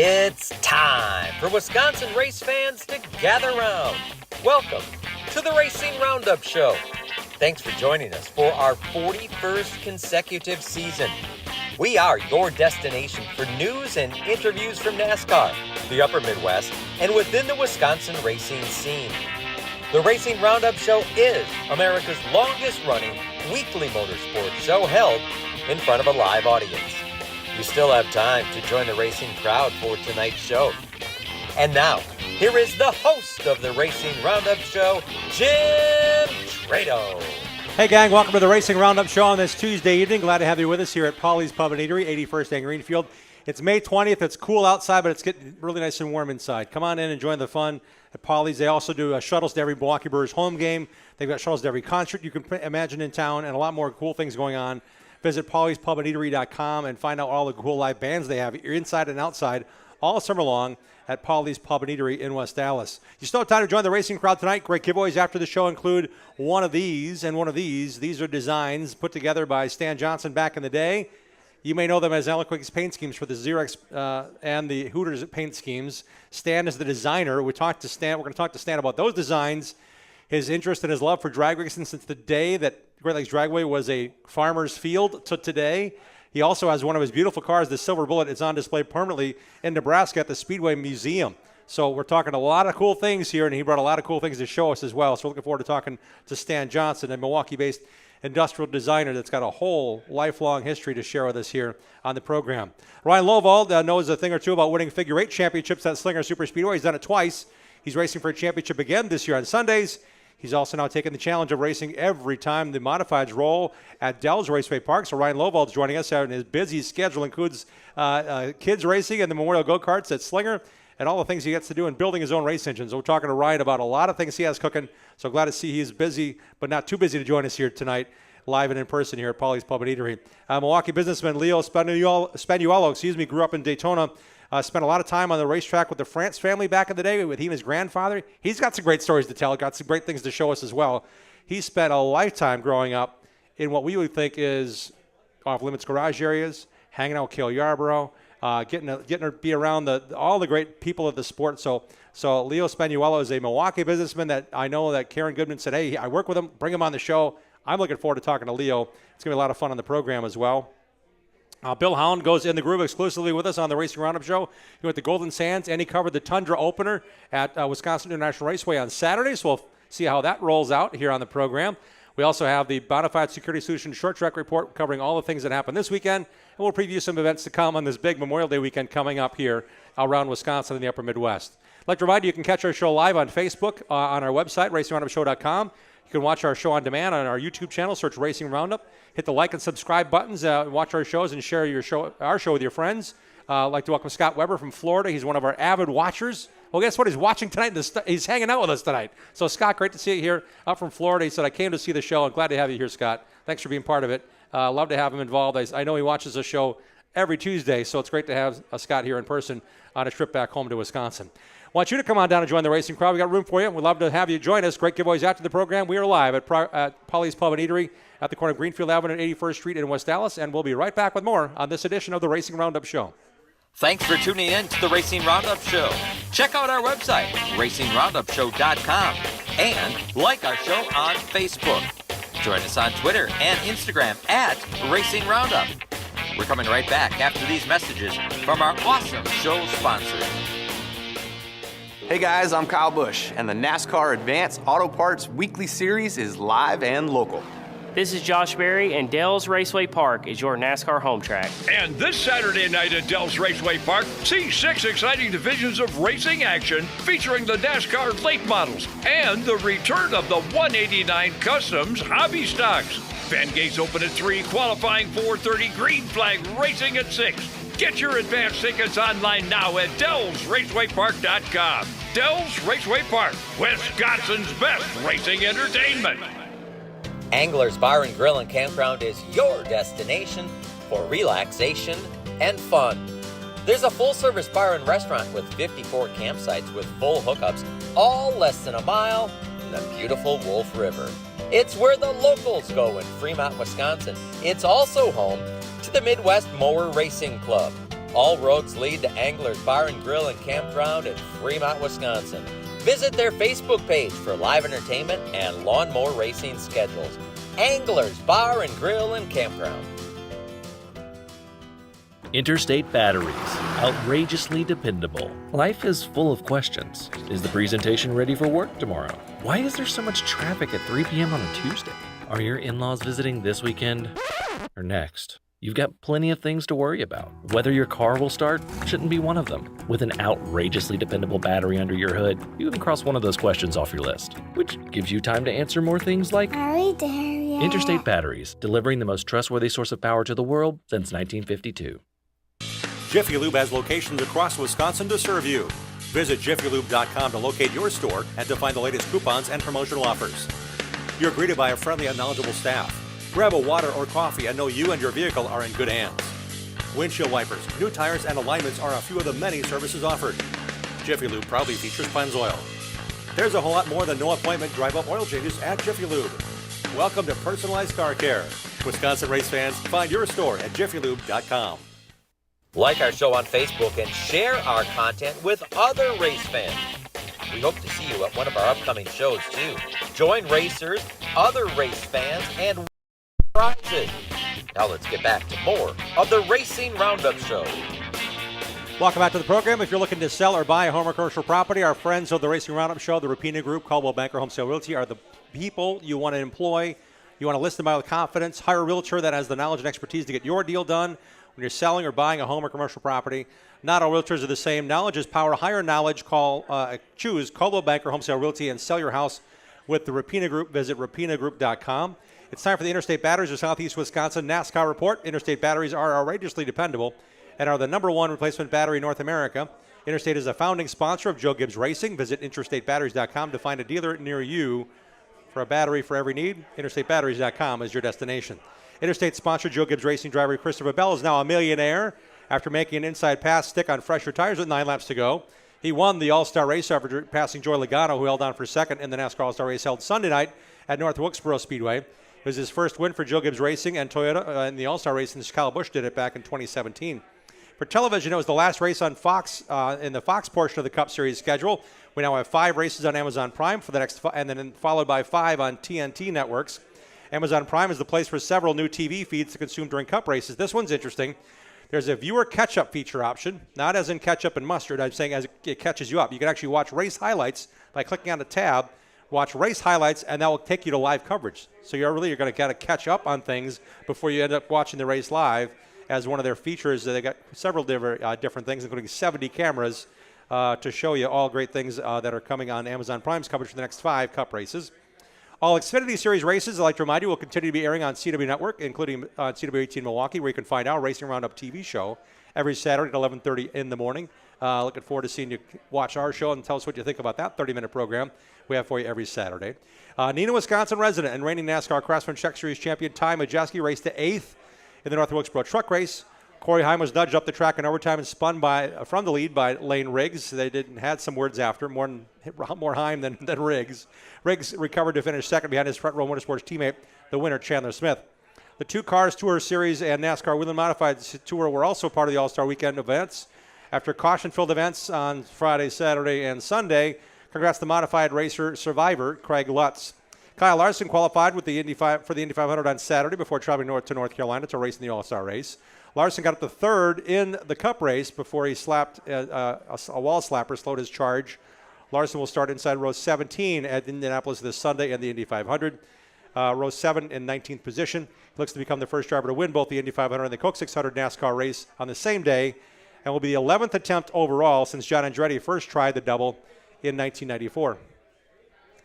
It's time for Wisconsin race fans to gather round. Welcome to the Racing Roundup Show. Thanks for joining us for our 41st consecutive season. We are your destination for news and interviews from NASCAR, the Upper Midwest, and within the Wisconsin racing scene. The Racing Roundup Show is America's longest-running weekly motorsports show held in front of a live audience. You still have time to join the racing crowd for tonight's show. And now, here is the host of the Racing Roundup Show, Jim Trado. Hey gang, welcome to the Racing Roundup Show on this Tuesday evening. Glad to have you with us here at Polly's Pub and Eatery, 81st and Greenfield. It's May 20th. It's cool outside, but it's getting really nice and warm inside. Come on in and join the fun at Polly's. They also do shuttles to every Milwaukee Brewers home game. They've got shuttles to every concert you can imagine in town, and a lot more cool things going on. Visit pollyspubhandeatery.com and find out all the cool live bands they have inside and outside all summer long at Polly's Pub and Eatery in West Dallas. You still have time to join the racing crowd tonight. Great giveaways after the show include one of these and one of these. These are designs put together by Stan Johnson back in the day. You may know them as Eloquix paint schemes for the Xerox and the Hooters paint schemes. Stan is the designer. We're going to talk to Stan about those designs, his interest and his love for drag racing since the day that Great Lakes Dragway was a farmer's field to today. He also has one of his beautiful cars, the Silver Bullet. It's on display permanently in Nebraska at the Speedway Museum. So we're talking a lot of cool things here, and he brought a lot of cool things to show us as well. So we're looking forward to talking to Stan Johnson, a Milwaukee-based industrial designer that's got a whole lifelong history to share with us here on the program. Ryan Lovald knows a thing or two about winning figure eight championships at Slinger Super Speedway. He's done it twice. He's racing for a championship again this year on Sundays. He's also now taken the challenge of racing every time the modifieds roll at Dell's Raceway Park. So Ryan Lovald's joining us out in his busy schedule. Includes kids racing and the Memorial Go-Karts at Slinger and all the things he gets to do in building his own race engines. So we're talking to Ryan about a lot of things he has cooking. So glad to see he's busy, but not too busy to join us here tonight, live and in person here at Polly's Pub and Eatery. Milwaukee businessman Leo Spanuolo, grew up in Daytona. Spent a lot of time on the racetrack with the France family back in the day with he and his grandfather. He's got some great stories to tell, got some great things to show us as well. He spent a lifetime growing up in what we would think is off-limits garage areas, hanging out with Cale Yarborough, getting to be around all the great people of the sport. So Leo Spanuolo is a Milwaukee businessman that I know that Karen Goodman said, hey, I work with him, bring him on the show. I'm looking forward to talking to Leo. It's going to be a lot of fun on the program as well. Bill Howland goes in the groove exclusively with us on the Racing Roundup Show. He went to Golden Sands, and he covered the Tundra opener at Wisconsin International Raceway on Saturday, so we'll see how that rolls out here on the program. We also have the Bonafide Security Solutions Short Track Report covering all the things that happened this weekend, and we'll preview some events to come on this big Memorial Day weekend coming up here around Wisconsin and the Upper Midwest. I'd like to remind you can catch our show live on Facebook on our website, racingroundupshow.com. You can watch our show on demand on our YouTube channel. Search Racing Roundup. Hit the like and subscribe buttons. Watch our shows and share our show with your friends. I'd like to welcome Scott Weber from Florida. He's one of our avid watchers. Well, guess what? He's watching tonight. He's hanging out with us tonight. So, Scott, great to see you here up from Florida. He said, I came to see the show. I'm glad to have you here, Scott. Thanks for being part of it. Love to have him involved. I know he watches the show every Tuesday, so it's great to have Scott here in person on a trip back home to Wisconsin. I want you to come on down and join the racing crowd. We got room for you. We'd love to have you join us. Great giveaways after the program. We are live at Polly's Pub and Eatery at the corner of Greenfield Avenue and 81st Street in West Dallas, and we'll be right back with more on this edition of the Racing Roundup Show. Thanks for tuning in to the Racing Roundup Show. Check out our website, racingroundupshow.com, and like our show on Facebook. Join us on Twitter and Instagram at Racing Roundup. We're coming right back after these messages from our awesome show sponsors. Hey guys, I'm Kyle Busch, and the NASCAR Advanced Auto Parts Weekly Series is live and local. This is Josh Berry, and Dell's Raceway Park is your NASCAR home track. And this Saturday night at Dell's Raceway Park, see 6 exciting divisions of racing action featuring the NASCAR late models and the return of the 189 Customs hobby stocks. Fan gates open at 3, qualifying 4:30, green flag racing at 6. Get your advance tickets online now at DellsRacewayPark.com. Dell's Raceway Park, Wisconsin's best racing entertainment. Angler's Bar and Grill and Campground is your destination for relaxation and fun. There's a full-service bar and restaurant with 54 campsites with full hookups, all less than a mile from the beautiful Wolf River. It's where the locals go in Fremont, Wisconsin. It's also home to the Midwest Mower Racing Club. All roads lead to Anglers Bar and Grill and Campground in Fremont, Wisconsin. Visit their Facebook page for live entertainment and lawnmower racing schedules. Anglers Bar and Grill and Campground. Interstate Batteries. Outrageously dependable. Life is full of questions. Is the presentation ready for work tomorrow? Why is there so much traffic at 3 p.m. on a Tuesday? Are your in-laws visiting this weekend or next? You've got plenty of things to worry about. Whether your car will start shouldn't be one of them. With an outrageously dependable battery under your hood, you can cross one of those questions off your list, which gives you time to answer more things like, Are we there yet? Interstate Batteries, delivering the most trustworthy source of power to the world since 1952. Jiffy Lube has locations across Wisconsin to serve you. Visit jiffylube.com to locate your store and to find the latest coupons and promotional offers. You're greeted by a friendly and knowledgeable staff. Grab a water or coffee and know you and your vehicle are in good hands. Windshield wipers, new tires, and alignments are a few of the many services offered. Jiffy Lube proudly features Pennzoil. There's a whole lot more than no appointment drive-up oil changes at Jiffy Lube. Welcome to personalized car care. Wisconsin race fans, find your store at jiffylube.com. Like our show on Facebook and share our content with other race fans. We hope to see you at one of our upcoming shows, too. Join racers, other race fans, and win prizes. Now let's get back to more of the Racing Roundup Show. Welcome back to the program. If you're looking to sell or buy a home or commercial property, our friends of the Racing Roundup Show, the Rapina Group, Caldwell Banker Home Sale Realty, are the people you want to employ. You want to list them by with confidence. Hire a realtor that has the knowledge and expertise to get your deal done when you're selling or buying a home or commercial property. Not all realtors are the same. Knowledge is power. Hire knowledge. Choose Caldwell Banker Home Sale Realty and sell your house with the Rapina Group. Visit rapinagroup.com. It's time for the Interstate Batteries of Southeast Wisconsin NASCAR report. Interstate batteries are outrageously dependable and are the #1 replacement battery in North America. Interstate is a founding sponsor of Joe Gibbs Racing. Visit interstatebatteries.com to find a dealer near you for a battery for every need. Interstatebatteries.com is your destination. Interstate sponsor Joe Gibbs Racing driver Christopher Bell is now a millionaire after making an inside pass stick on fresher tires with 9 laps to go. He won the All-Star race after passing Joy Logano, who held on for second in the NASCAR All-Star race held Sunday night at North Wilkesboro Speedway. It was his first win for Joe Gibbs Racing and Toyota in the All-Star race since Kyle Busch did it back in 2017. For television, it was the last race on Fox in the Fox portion of the Cup Series schedule. We now have 5 races on Amazon Prime for the next, and then followed by 5 on TNT networks. Amazon Prime is the place for several new TV feeds to consume during Cup races. This one's interesting. There's a viewer catch-up feature option, not as in ketchup and mustard. I'm saying as it catches you up. You can actually watch race highlights by clicking on a tab, watch race highlights, and that will take you to live coverage. So you're going to kind of catch up on things before you end up watching the race live. As one of their features, they got several different things, including 70 cameras to show you all great things that are coming on Amazon Prime's coverage for the next 5 Cup races. All Xfinity Series races, I'd like to remind you, will continue to be airing on CW Network, including on CW 18 Milwaukee, where you can find our Racing Roundup TV show every Saturday at 11:30 in the morning. Looking forward to seeing you watch our show and tell us what you think about that 30-minute program we have for you every Saturday. Neenah, Wisconsin resident and reigning NASCAR Craftsman Truck Series champion Ty Majeski raced to 8th in the North Wilkesboro Truck Race. Corey Heim was nudged up the track in overtime and spun from the lead by Lane Riggs. They had some words after, more Heim than Riggs. Riggs recovered to finish second behind his front row motorsports teammate, the winner Chandler Smith. The 2 Cars Tour Series and NASCAR Whelen Modified Tour were also part of the All-Star Weekend events. After caution-filled events on Friday, Saturday, and Sunday, congrats to modified racer survivor Craig Lutz. Kyle Larson qualified with the Indy 500 on Saturday before traveling to North Carolina to race in the All-Star race. Larson got up to 3rd in the Cup race before he slapped a wall slapper, slowed his charge. Larson will start inside row 17 at Indianapolis this Sunday and the Indy 500. Row 7 in 19th position. He looks to become the first driver to win both the Indy 500 and the Coke 600 NASCAR race on the same day, and will be the 11th attempt overall since John Andretti first tried the double in 1994.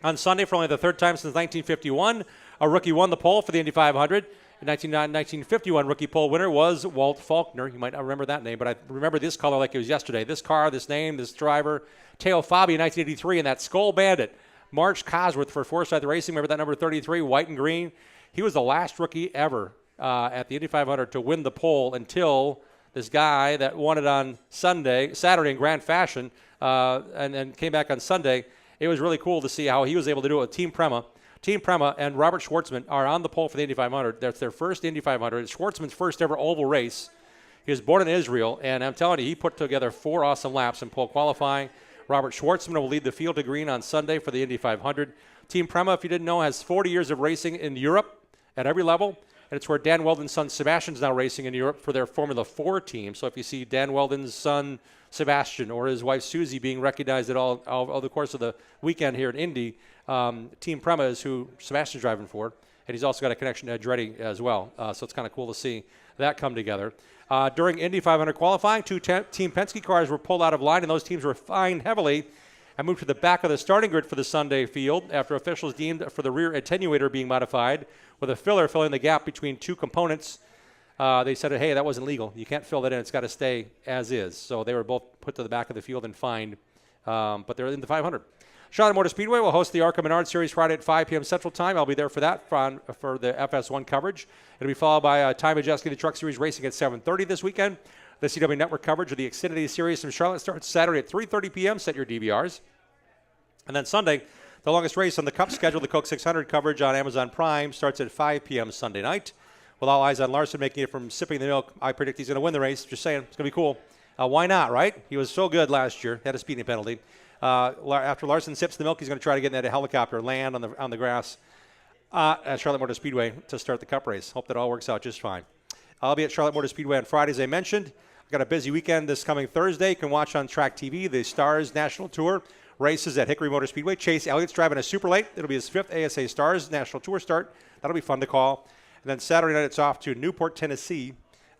On Sunday, for only the 3rd time since 1951, a rookie won the pole for the Indy 500. The 1951 rookie pole winner was Walt Faulkner. You might not remember that name, but I remember this color like it was yesterday. This car, this name, this driver. Teo Fabi in 1983, and that Skull Bandit. March Cosworth for Forsythe Racing. Remember that number 33, white and green? He was the last rookie ever at the Indy 500 to win the pole until this guy that won it on Saturday in grand fashion, and then came back on Sunday. It was really cool to see how he was able to do it with Team Prema. Team Prema and Robert Schwartzman are on the pole for the Indy 500. That's their first Indy 500. It's Schwartzman's first ever oval race. He was born in Israel, and I'm telling you, he put together 4 awesome laps in pole qualifying. Robert Schwartzman will lead the field to green on Sunday for the Indy 500. Team Prema, if you didn't know, has 40 years of racing in Europe at every level, and it's where Dan Weldon's son Sebastian's now racing in Europe for their Formula 4 team. So if you see Dan Weldon's son Sebastian or his wife Susie being recognized at all the course of the weekend here at Indy, Team Prema is who Sebastian's driving for, and he's also got a connection to Andretti as well. So it's kind of cool to see that come together. During Indy 500 qualifying, 2 Team Penske cars were pulled out of line, and those teams were fined heavily and moved to the back of the starting grid for the Sunday field after officials deemed for the rear attenuator being modified with a filler filling the gap between 2 components. They said, hey, that wasn't legal. You can't fill that in. It's got to stay as is. So they were both put to the back of the field and fined, but they're in the 500. Charlotte Motor Speedway will host the ARCA Menard Series Friday at 5 p.m. Central Time. I'll be there for that for the FS1 coverage. It'll be followed by Ty Majeski, the Truck Series Racing at 7:30 this weekend. The CW Network coverage of the Xfinity Series from Charlotte starts Saturday at 3:30 p.m. Set your DVRs. And then Sunday, the longest race on the Cup schedule, the Coke 600 coverage on Amazon Prime, starts at 5 p.m. Sunday night. With all eyes on Larson making it from sipping the milk, I predict he's going to win the race. Just saying, it's going to be cool. Why not, right? He was so good last year. Had a speeding penalty. After Larson sips the milk, he's going to try to get in that helicopter, land on the grass at Charlotte Motor Speedway to start the Cup race. Hope that all works out just fine. I'll be at Charlotte Motor Speedway on Friday, as I mentioned. I've got a busy weekend this coming Thursday. You can watch on Track TV the Stars National Tour races at Hickory Motor Speedway. Chase Elliott's driving a super late. It'll be his 5th ASA Stars National Tour start. That'll be fun to call. And then Saturday night, it's off to Newport, Tennessee,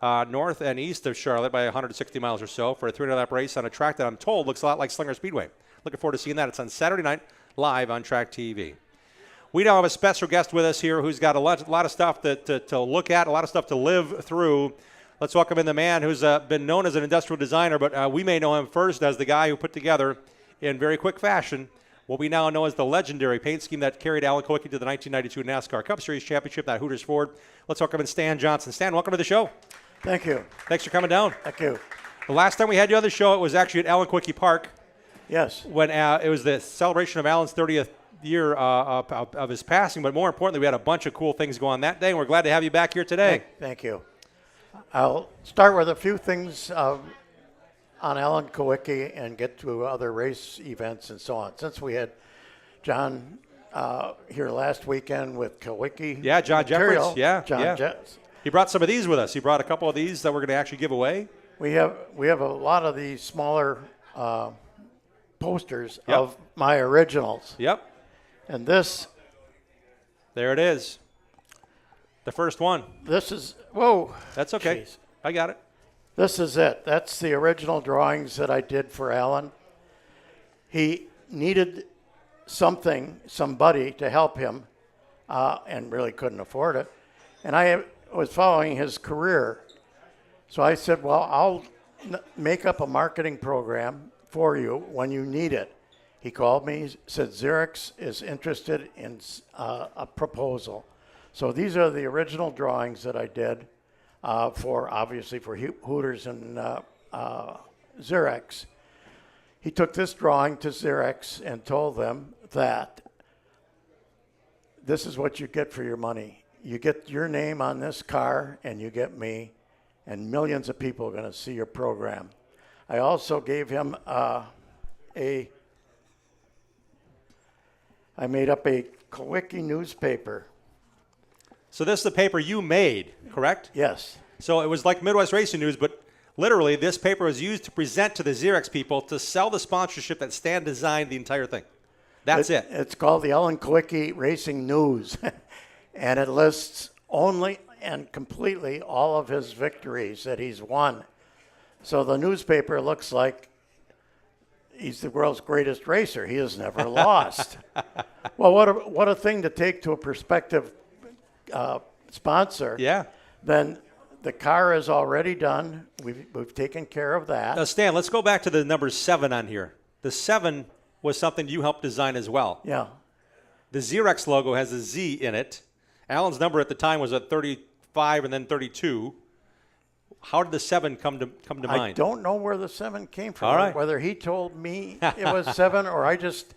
north and east of Charlotte by 160 miles or so for a 300-lap race on a track that I'm told looks a lot like Slinger Speedway. Looking forward to seeing that. It's on Saturday night, live on Track TV. We now have a special guest with us here who's got a lot of stuff to look at, a lot of stuff to live through. Let's welcome in the man who's been known as an industrial designer, but we may know him first as the guy who put together, in very quick fashion, what we now know as the legendary paint scheme that carried Alan Kulwicki to the 1992 NASCAR Cup Series Championship at Hooters Ford. Let's welcome in Stan Johnson. Stan, welcome to the show. Thank you. Thanks for coming down. Thank you. The last time we had you on the show, it was actually at Alan Kulwicki Park. Yes. When it was the celebration of Alan's 30th year of his passing, but more importantly, we had a bunch of cool things going on that day, and we're glad to have you back here today. Thank you. I'll start with a few things on Alan Kulwicki and get to other race events and so on. Since we had John here last weekend with Kulwicki. Yeah, John material, Jeffers. Yeah. He brought some of these with us. He brought a couple of these that we're going to actually give away. We have a lot of these smaller posters of my originals. Yep. And this. There it is. The first one. This is, whoa. That's okay. Geez. I got it. This is it. That's the original drawings that I did for Alan. He needed somebody to help him, and really couldn't afford it. And I was following his career. So I said, well, I'll make up a marketing program for you when you need it. He called me, said Xerox is interested in a proposal. So these are the original drawings that I did for Hooters and Xerox. He took this drawing to Xerox and told them that this is what you get for your money. You get your name on this car and you get me, and millions of people are going to see your program. I also gave him I made up a Kulwicki newspaper. So this is the paper you made, correct? Yes. So it was like Midwest Racing News, but literally this paper was used to present to the Xerox people to sell the sponsorship that Stan designed the entire thing. That's it. It's called the Alan Kulwicki Racing News, and it lists only and completely all of his victories that he's won. So the newspaper looks like he's the world's greatest racer. He has never lost. Well, what a thing to take to a prospective sponsor. Yeah. Then the car is already done. We've taken care of that. Now, Stan, let's go back to the number 7 on here. The 7 was something you helped design as well. Yeah. The Xerox logo has a Z in it. Alan's number at the time was at 35 and then 32. How did the 7 come to mind? I don't know where the 7 came from. All right. Whether he told me it was 7 or I just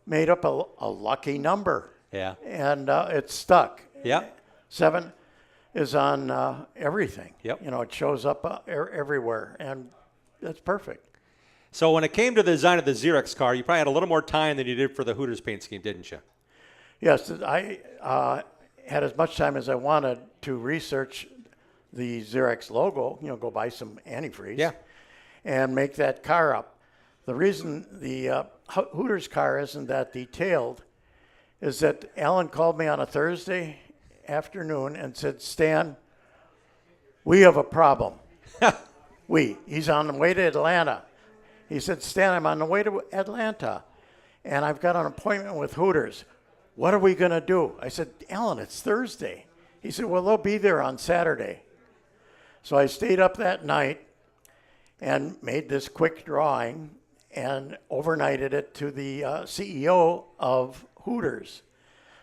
made up a lucky number. Yeah. And it stuck. Yeah. 7. is on everything. Yep. You know, it shows up everywhere, and that's perfect. So when it came to the design of the Xerox car, you probably had a little more time than you did for the Hooters paint scheme, didn't you? Yes, I had as much time as I wanted to research the Xerox logo, you know, go buy some antifreeze, Yeah. and make that car up. The reason the Hooters car isn't that detailed is that Alan called me on a Thursday afternoon and said, Stan, we have a problem. He's on the way to Atlanta. He said, Stan, I'm on the way to Atlanta, and I've got an appointment with Hooters. What are we going to do? I said, Alan, it's Thursday. He said, well, they'll be there on Saturday. So I stayed up that night and made this quick drawing and overnighted it to the CEO of Hooters.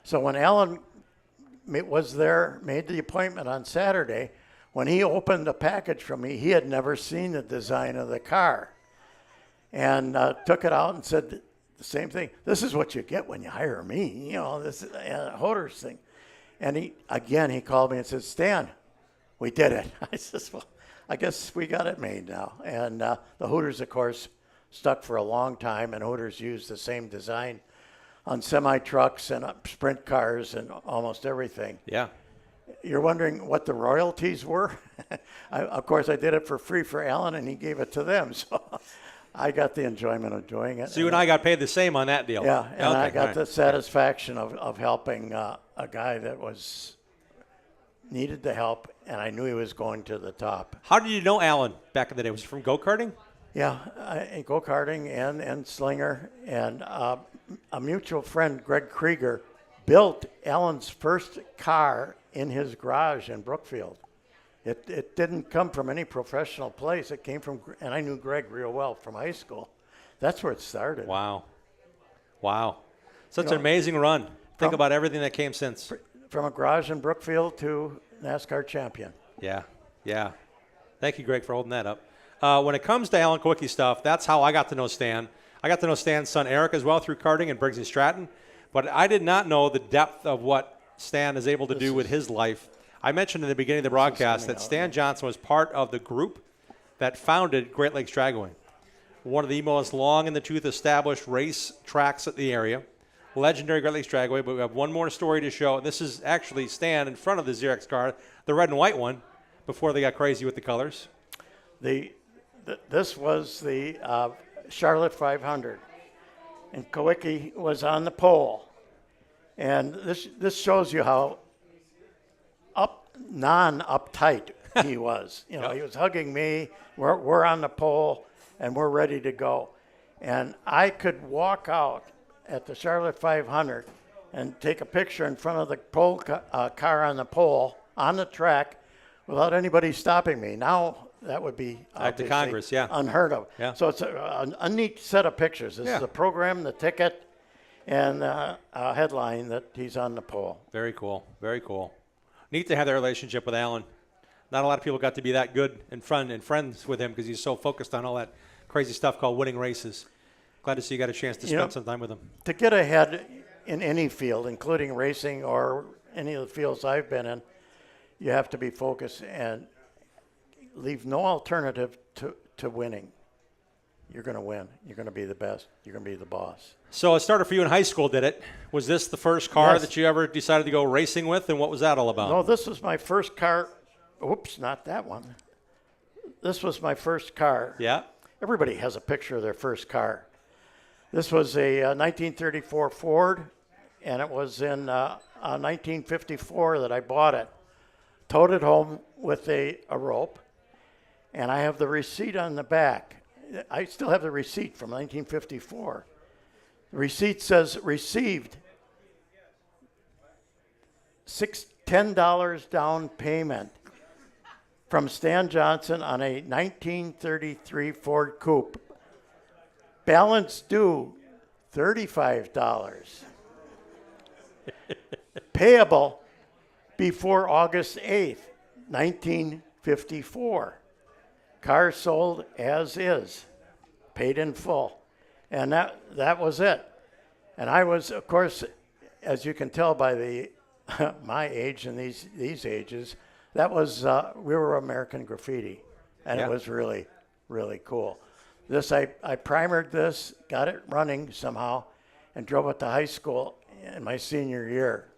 So when Alan was there, made the appointment on Saturday, when he opened the package from me, he had never seen the design of the car. And took it out and said the same thing. This is what you get when you hire me, you know, this is a Hooters thing. And he called me and said, Stan, we did it. I said, well, I guess we got it made now. And the Hooters, of course, stuck for a long time, and Hooters used the same design on semi-trucks and sprint cars and almost everything. Yeah. You're wondering what the royalties were? Of course, I did it for free for Alan, and he gave it to them. So I got the enjoyment of doing it. So you and I got paid the same on that deal. Yeah, and I got right. the satisfaction of helping a guy that needed the help, and I knew he was going to the top. How did you know Alan back in the day? Was he from go-karting? Yeah, go-karting and slinger. And a mutual friend, Greg Krieger, built Alan's first car in his garage in Brookfield. It didn't come from any professional place. It came from, and I knew Greg real well from high school. That's where it started. Wow. Such an amazing run. Think about everything that came since. From a garage in Brookfield to NASCAR champion. Yeah. Thank you, Greg, for holding that up. When it comes to Alan Kowicki stuff, that's how I got to know Stan. I got to know Stan's son, Eric, as well through karting and Briggs and Stratton. But I did not know the depth of what Stan is able to do with his life. I mentioned in the beginning of the broadcast that Stan Johnson was part of the group that founded Great Lakes Dragway, one of the most long-in-the-tooth established race tracks in the area. Legendary Great Lakes Dragway, but we have one more story to show. This is actually Stan in front of the Xerox car, the red and white one, before they got crazy with the colors. This was the Charlotte 500, and Kowicki was on the pole. And this shows you how non-uptight he was. You know, He was hugging me. We're on the pole, and we're ready to go. And I could walk out at the Charlotte 500 and take a picture in front of the pole car on the pole on the track without anybody stopping me. Now that would be Act of Congress, unheard of. Yeah. So it's a neat set of pictures. This is the program, the ticket, and a headline that he's on the pole. Very cool. Neat to have that relationship with Alan. Not a lot of people got to be that good and friends with him because he's so focused on all that crazy stuff called winning races. Glad to see you got a chance to spend some time with him. To get ahead in any field, including racing or any of the fields I've been in, you have to be focused and leave no alternative to winning. You're going to win. You're going to be the best. You're going to be the boss. So it started for you in high school, did it? Was this the first car that you ever decided to go racing with, and what was that all about? No, this was my first car. Oops, not that one. This was my first car. Yeah. Everybody has a picture of their first car. This was a 1934 Ford, and it was in 1954 that I bought it. Towed it home with a rope, and I have the receipt on the back. I still have the receipt from 1954. The receipt says received $10 down payment from Stan Johnson on a 1933 Ford Coupe. Balance due $35. Payable before August 8th, 1954. Car sold as is, paid in full. And that was it. And I was, of course, as you can tell by my age and these ages, That was, we were American Graffiti, and Yeah. it was really, really cool. This, I primered this, got it running somehow, and drove it to high school in my senior year.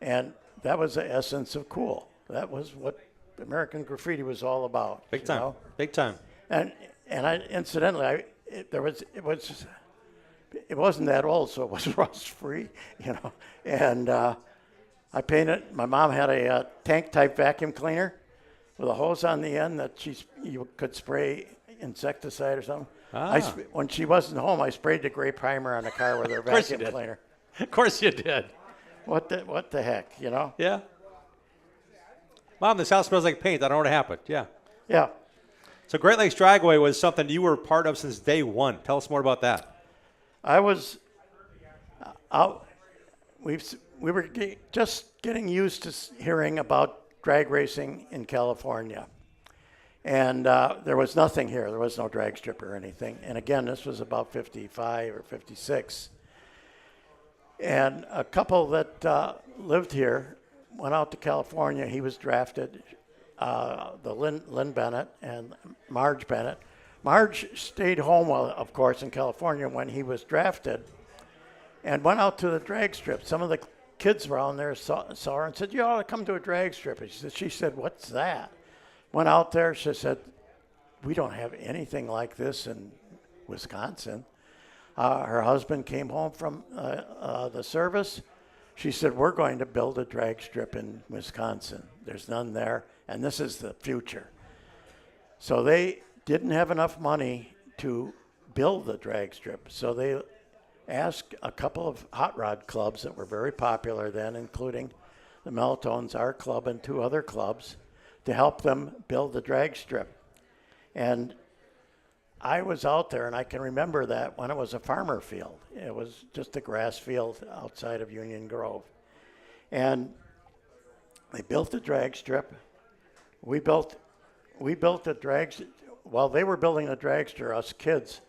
And that was the essence of cool. That was what American Graffiti was all about. Big you time. know? Big time. And I incidentally, it wasn't that old, so it was rust free, you know. And I painted. My mom had a tank type vacuum cleaner with a hose on the end that you could spray insecticide or something. When she wasn't home, I sprayed the gray primer on the car with her course you vacuum did. cleaner. Of course you did. What the heck, you know? Yeah. Mom, this house smells like paint. I don't know what happened. Yeah. Yeah. So Great Lakes Dragway was something you were part of since day one. Tell us more about that. I was out. We were just getting used to hearing about drag racing in California. And there was nothing here. There was no drag strip or anything. And again, this was about 55 or 56. And a couple that lived here went out to California. He was drafted, the Lynn Bennett and Marge Bennett. Marge stayed home, of course, in California when he was drafted and went out to the drag strip. Some of the kids around there saw her and said, "You ought to come to a drag strip." She said, "What's that?" Went out there. She said, "We don't have anything like this in Wisconsin." Her husband came home from the service. She said, "We're going to build a drag strip in Wisconsin. There's none there, and this is the future." So they didn't have enough money to build the drag strip. So they asked a couple of hot rod clubs that were very popular then, including the Melatones, our club, and two other clubs, to help them build the drag strip. And I was out there, and I can remember that when it was a farmer field. It was just a grass field outside of Union Grove. And they built the drag strip. We built the drag. While they were building the dragster, us kids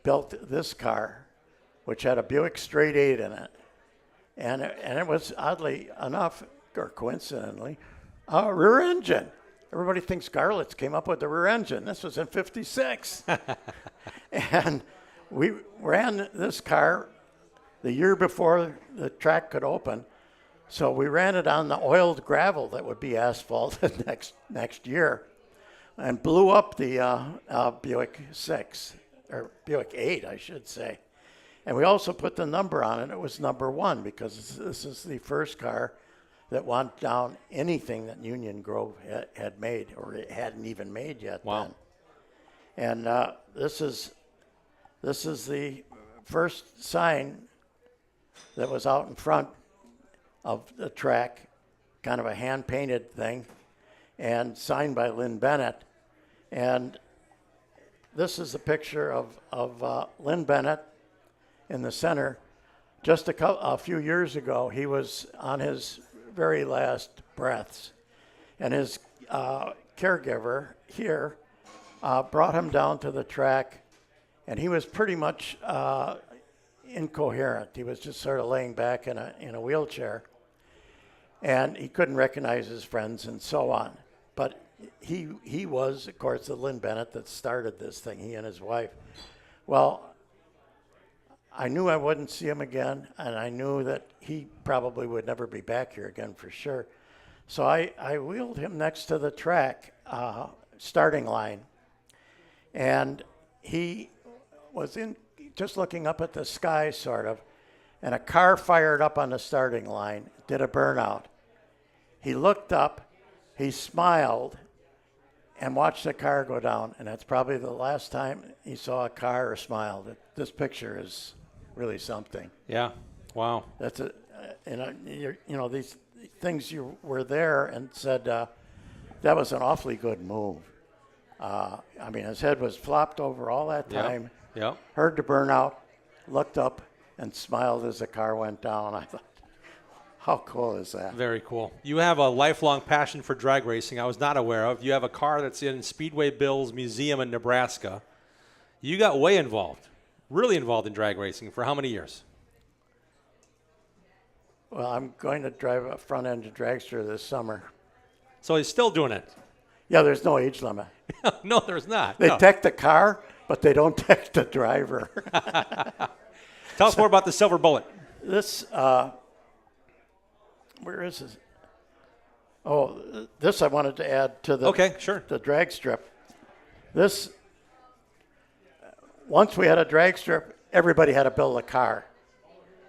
built this car, which had a Buick Straight 8 in it. And it was, oddly enough, or coincidentally, a rear engine. Everybody thinks Scarlett's came up with the rear engine. This was in 56. And we ran this car the year before the track could open. So we ran it on the oiled gravel that would be asphalted next year and blew up the Buick 6, or Buick 8, I should say. And we also put the number on it. It was number 1 because this is the first car that went down anything that Union Grove had made, or it hadn't even made yet. Wow. Then. And this is the first sign that was out in front of the track, kind of a hand-painted thing, and signed by Lynn Bennett. And this is a picture of Lynn Bennett in the center. Just a few years ago, he was on his very last breaths, and his caregiver here brought him down to the track, and he was pretty much incoherent. He was just sort of laying back in a wheelchair, and he couldn't recognize his friends and so on. But he was, of course, the Lynn Bennett that started this thing, he and his wife. Well, I knew I wouldn't see him again, and I knew that he probably would never be back here again for sure. So I wheeled him next to the track starting line, and he was just looking up at the sky, sort of, and a car fired up on the starting line, did a burnout. He looked up, he smiled, and watched the car go down, and that's probably the last time he saw a car or smiled. This picture is really something. Yeah. Wow. That's these things, you were there and said that was an awfully good move. I mean, his head was flopped over all that time. Yeah. Heard the burnout, looked up, and smiled as the car went down. I thought, how cool is that? Very cool. You have a lifelong passion for drag racing I was not aware of. You have a car that's in Speedway Bill's museum in Nebraska. You got way involved, really involved in drag racing for how many years? Well, I'm going to drive a front-engine dragster this summer. So he's still doing it. Yeah, there's no age limit. No, there's not. They No. tech the car, but they don't tech the driver. Tell us more about the Silver Bullet. This, where is this? Oh, this I wanted to add to the Okay, sure. the drag strip. This, once we had a drag strip, everybody had to build a car.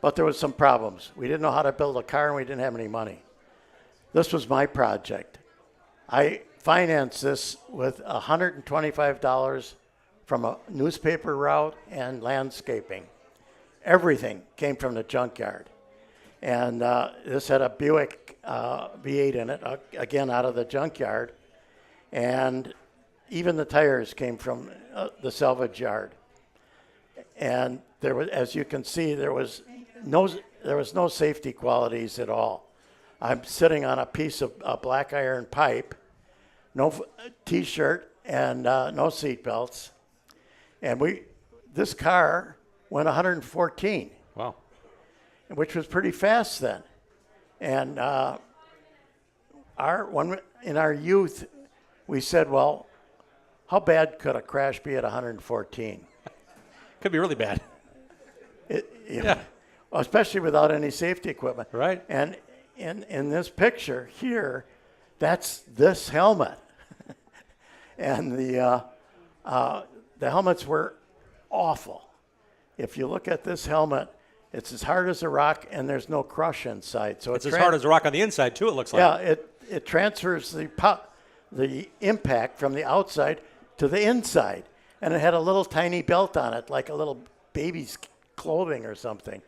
But there was some problems. We didn't know how to build a car and we didn't have any money. This was my project. I financed this with $125 from a newspaper route and landscaping. Everything came from the junkyard. And this had a Buick V8 in it, again out of the junkyard. And even the tires came from the salvage yard. And there was, as you can see, there was no safety qualities at all. I'm sitting on a piece of black iron pipe, no T-shirt, and no seat belts. And this car went 114. Wow. Which was pretty fast then. And in our youth, we said, well, how bad could a crash be at 114? Could be really bad. Yeah. Especially without any safety equipment. Right. And in this picture here, that's this helmet. And the helmets were awful. If you look at this helmet, it's as hard as a rock, and there's no crush inside. So It's as hard as a rock on the inside, too, it looks like. Yeah, it transfers the impact from the outside to the inside. And it had a little tiny belt on it, like a little baby's clothing or something.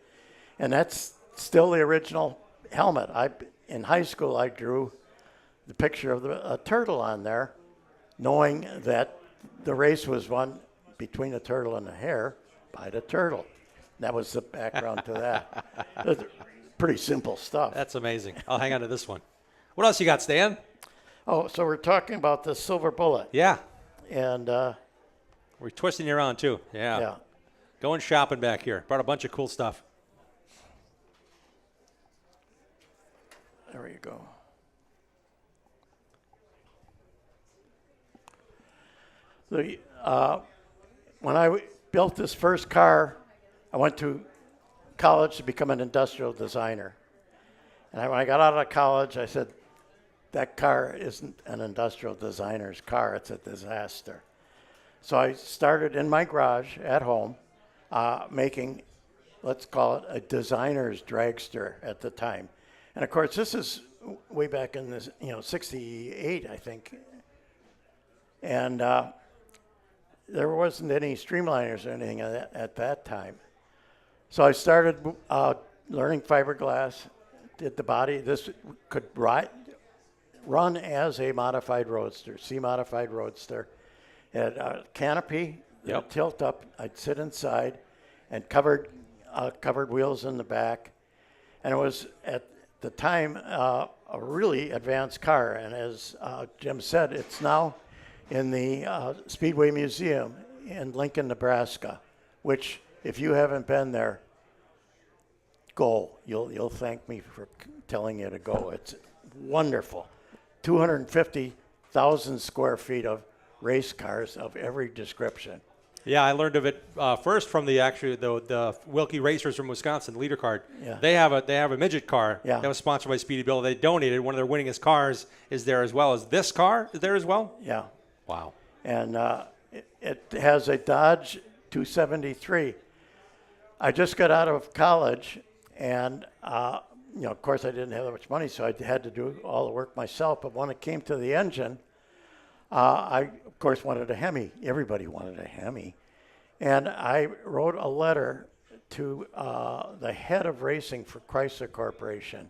And that's still the original helmet. In high school, I drew the picture of a turtle on there, knowing that the race was won between the turtle and the hare by the turtle. That was the background to that. Pretty simple stuff. That's amazing. I'll hang on to this one. What else you got, Stan? Oh, so we're talking about the Silver Bullet. Yeah. And We're twisting you around, too. Yeah. yeah. Going shopping back here. Brought a bunch of cool stuff. There you go. When I built this first car, I went to college to become an industrial designer. And when I got out of college, I said, that car isn't an industrial designer's car, it's a disaster. So I started in my garage at home making, let's call it a designer's dragster at the time. And of course, this is way back in this, 68, I think. And there wasn't any streamliners or anything at that time. So I started learning fiberglass, did the body. This could run as a modified roadster, C-modified roadster. It had a canopy, Yep. tilt up. I'd sit inside, and covered wheels in the back. And it was at the time a really advanced car. And as Jim said, it's now in the Speedway Museum in Lincoln, Nebraska, which, if you haven't been there, go. You'll thank me for telling you to go. It's wonderful. 250,000 square feet of race cars of every description. Yeah, I learned of it first from the Wilkie Racers from Wisconsin leader card. Yeah. They have a midget car Yeah. that was sponsored by Speedy Bill. They donated. One of their winningest cars is there as well. Is this car there as well? Yeah. Wow. And it has a Dodge 273. I just got out of college, and of course, I didn't have that much money, so I had to do all the work myself. But when it came to the engine, I, of course, wanted a Hemi. Everybody wanted a Hemi. And I wrote a letter to the head of racing for Chrysler Corporation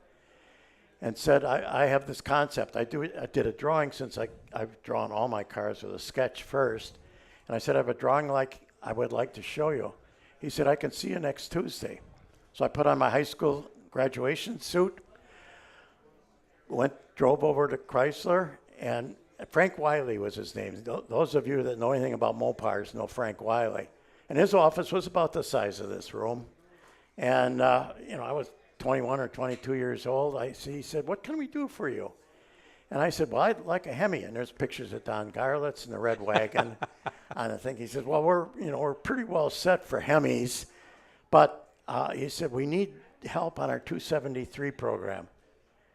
and said, I have this concept. I did a drawing, since I've drawn all my cars with a sketch first. And I said, I have a drawing like I would like to show you. He said, I can see you next Tuesday. So I put on my high school graduation suit, drove over to Chrysler, and Frank Wiley was his name. Those of you that know anything about Mopars know Frank Wiley. And his office was about the size of this room. And, I was 21 or 22 years old. He said, what can we do for you? And I said, well, I'd like a Hemi. And there's pictures of Don Garlitz and the red wagon on the thing. He said, well, we're pretty well set for Hemis. But he said, we need help on our 273 program.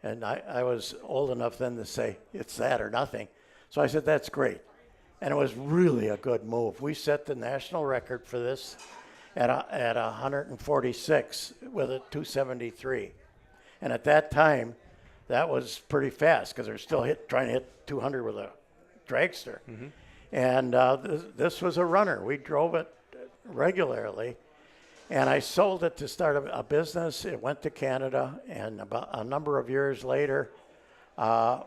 And I was old enough then to say, it's that or nothing. So I said, that's great. And it was really a good move. We set the national record for this at 146 with a 273. And at that time, that was pretty fast because they're still trying to hit 200 with a dragster. Mm-hmm. And this was a runner. We drove it regularly. And I sold it to start a business. It went to Canada. And about a number of years later, I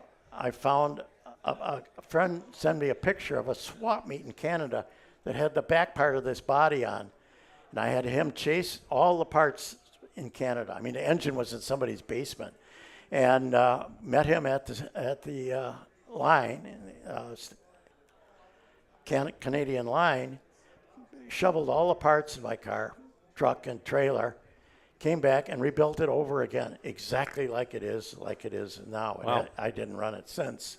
found a friend send me a picture of a swap meet in Canada that had the back part of this body on. And I had him chase all the parts in Canada. I mean, the engine was in somebody's basement. And met him at the line, Canadian line, shoveled all the parts in my car, truck and trailer, came back and rebuilt it over again, exactly like it is now. Wow. And I didn't run it since.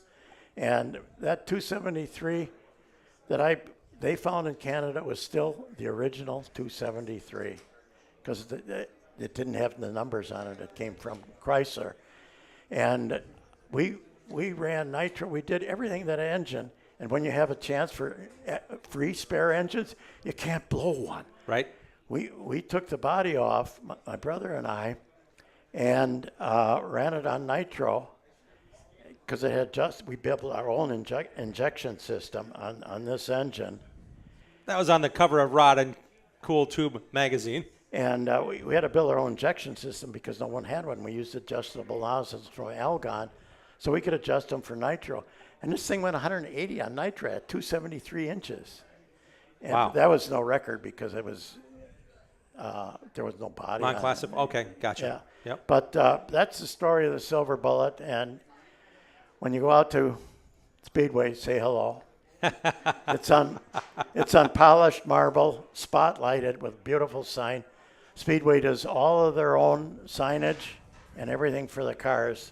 And that 273 that they found in Canada was still the original 273 because it didn't have the numbers on it. It came from Chrysler. And we ran nitro. We did everything that engine. And when you have a chance for free spare engines, you can't blow one. Right. We took the body off, my brother and I, and ran it on nitro because it had we built our own injection system on this engine. That was on the cover of Rod and Cool Tube magazine. And we had to build our own injection system because no one had one. We used adjustable nozzles from Algon, so we could adjust them for nitro. And this thing went 180 on nitro at 273 inches. And wow. That was no record because it was there was no body. Non-classic. Okay, gotcha. Yeah. Yep. But that's the story of the Silver Bullet. And when you go out to Speedway, say hello. It's on polished marble, spotlighted with beautiful sign. Speedway does all of their own signage and everything for the cars.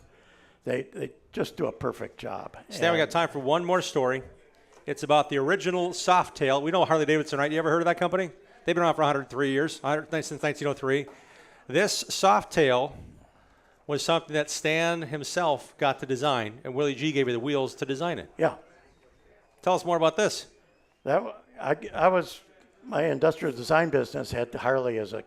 They just do a perfect job. Stan, we got time for one more story. It's about the original Softail. We know Harley Davidson, right? You ever heard of that company? They've been around for 103 years, since 1903. This Softail was something that Stan himself got to design, and Willie G gave you the wheels to design it. Yeah. Tell us more about this. My industrial design business had Harley as a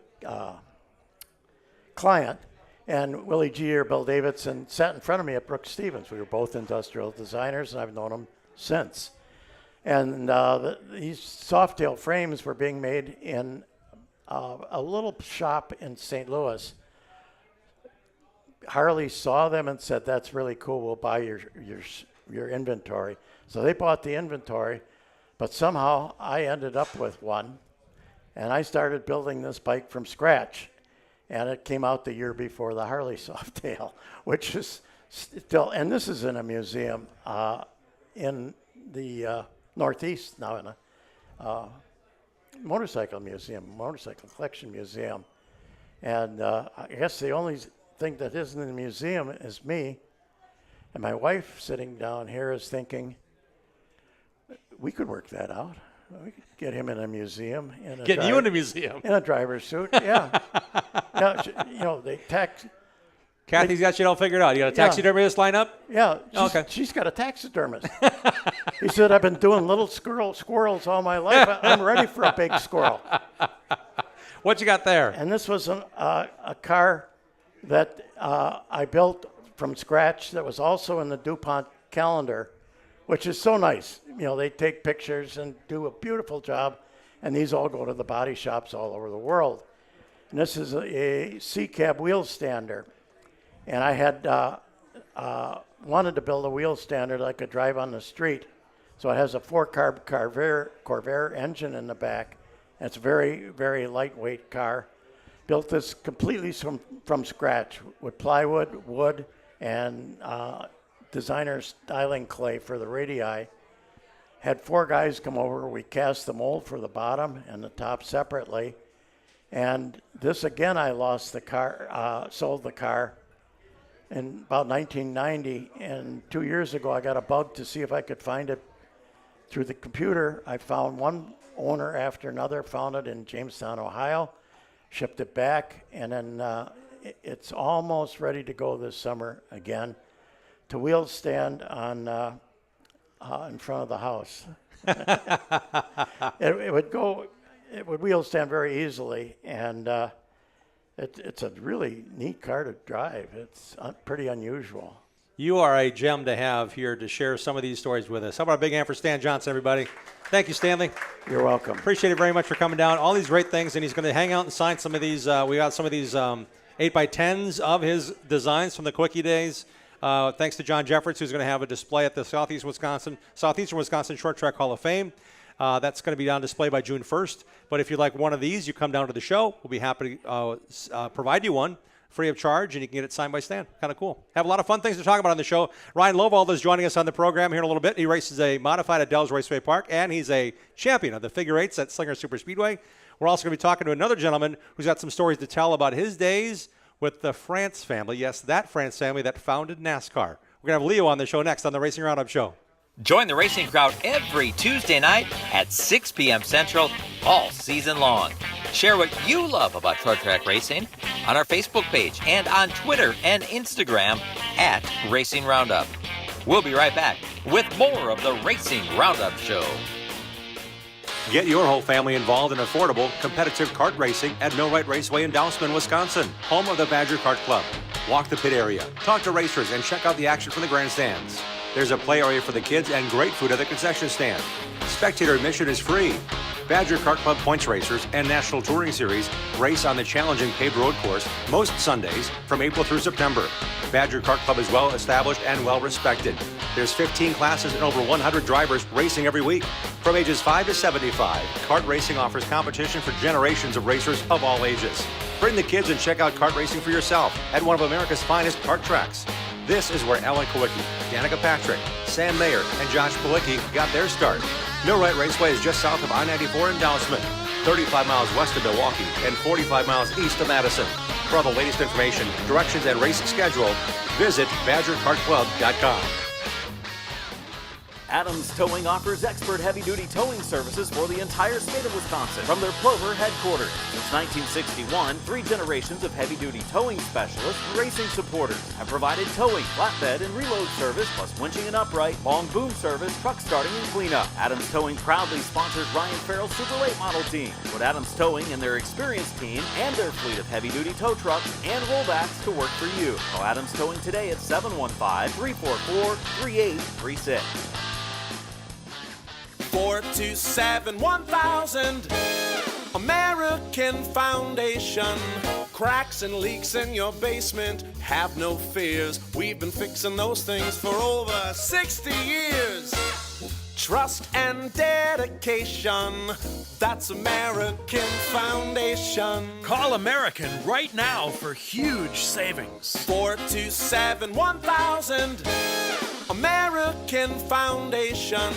client, and Willie G or Bill Davidson sat in front of me at Brooks Stevens. We were both industrial designers, and I've known them since. And these Softail frames were being made in a little shop in St. Louis. Harley saw them and said, "That's really cool. We'll buy your inventory." So they bought the inventory, but somehow I ended up with one, and I started building this bike from scratch. And it came out the year before the Harley Softail, which is still, and this is in a museum in the Northeast now, in a motorcycle collection museum. And I guess the only thing that isn't in the museum is me. And my wife sitting down here is thinking, we could work that out. We could get him in a museum. Getting you in a museum? In a driver's suit, yeah. They tax. Kathy's got you all figured out. You got a taxidermist line up? Yeah. Okay. She's got a taxidermist. He said, I've been doing little squirrels all my life. I'm ready for a big squirrel. What you got there? And this was a car that I built from scratch that was also in the DuPont calendar, which is so nice. They take pictures and do a beautiful job, and these all go to the body shops all over the world. And this is a C-cab wheel stander. And I had wanted to build a wheel stander that I could drive on the street. So it has a 4-carb Corvair engine in the back. And it's a very, very lightweight car. Built this completely from scratch with plywood, wood, and designer styling clay for the radii. Had 4 guys come over. We cast the mold for the bottom and the top separately. And this, again, I lost the car, sold the car. in about 1990. And 2 years ago, I got a bug to see if I could find it through the computer. I found one owner after another, found it in Jamestown, Ohio, shipped it back, and then it's almost ready to go this summer again to wheel stand on in front of the house. It would wheel stand very easily, and it's a really neat car to drive. It's pretty unusual. You are a gem to have here to share some of these stories with us. How about a big hand for Stan Johnson, everybody? Thank you, Stanley. You're welcome. Appreciate it very much for coming down. All these great things, and he's going to hang out and sign some of these. We got some of these 8x10s of his designs from the Quickie days. Thanks to John Jeffords, who's going to have a display at the Southeastern Wisconsin Short Track Hall of Fame. That's going to be on display by June 1st. But if you'd like one of these, you come down to the show. We'll be happy to provide you one free of charge, and you can get it signed by Stan. Kind of cool. Have a lot of fun things to talk about on the show. Ryan Lovald is joining us on the program here in a little bit. He races a modified at Dells Raceway Park, and he's a champion of the figure eights at Slinger Super Speedway. We're also going to be talking to another gentleman who's got some stories to tell about his days with the France family. Yes, that France family that founded NASCAR. We're going to have Leo on the show next on the Racing Roundup Show. Join the racing crowd every Tuesday night at 6 p.m. Central all season long. Share what you love about short track racing on our Facebook page and on Twitter and Instagram at Racing Roundup. We'll be right back with more of the Racing Roundup Show. Get your whole family involved in affordable, competitive kart racing at Millwright Raceway in Dousman, Wisconsin, home of the Badger Kart Club. Walk the pit area, talk to racers, and check out the action from the grandstands. There's a play area for the kids and great food at the concession stand. Spectator admission is free. Badger Kart Club points racers and National Touring Series race on the challenging paved road course most Sundays from April through September. Badger Kart Club is well established and well respected. There's 15 classes and over 100 drivers racing every week. From ages 5 to 75, kart racing offers competition for generations of racers of all ages. Bring the kids and check out kart racing for yourself at one of America's finest kart tracks. This is where Alan Kowicki, Danica Patrick, Sam Mayer, and Josh Palicki got their start. Millwright Raceway is just south of I-94 in Dousman, 35 miles west of Milwaukee, and 45 miles east of Madison. For all the latest information, directions, and race schedule, visit BadgerKartClub.com. Adams Towing offers expert heavy-duty towing services for the entire state of Wisconsin from their Plover headquarters. Since 1961, 3 generations of heavy-duty towing specialists and racing supporters have provided towing, flatbed, and reload service, plus winching and upright, long boom service, truck starting, and cleanup. Adams Towing proudly sponsors Ryan Farrell's Super Late Model team. Put Adams Towing and their experienced team and their fleet of heavy-duty tow trucks and rollbacks to work for you. Call Adams Towing today at 715-344-3836. 427-1000 American Foundation. Cracks and leaks in your basement, have no fears. We've been fixing those things for over 60 years. Trust and dedication, that's American Foundation. Call American right now for huge savings. 427-1000 American Foundation.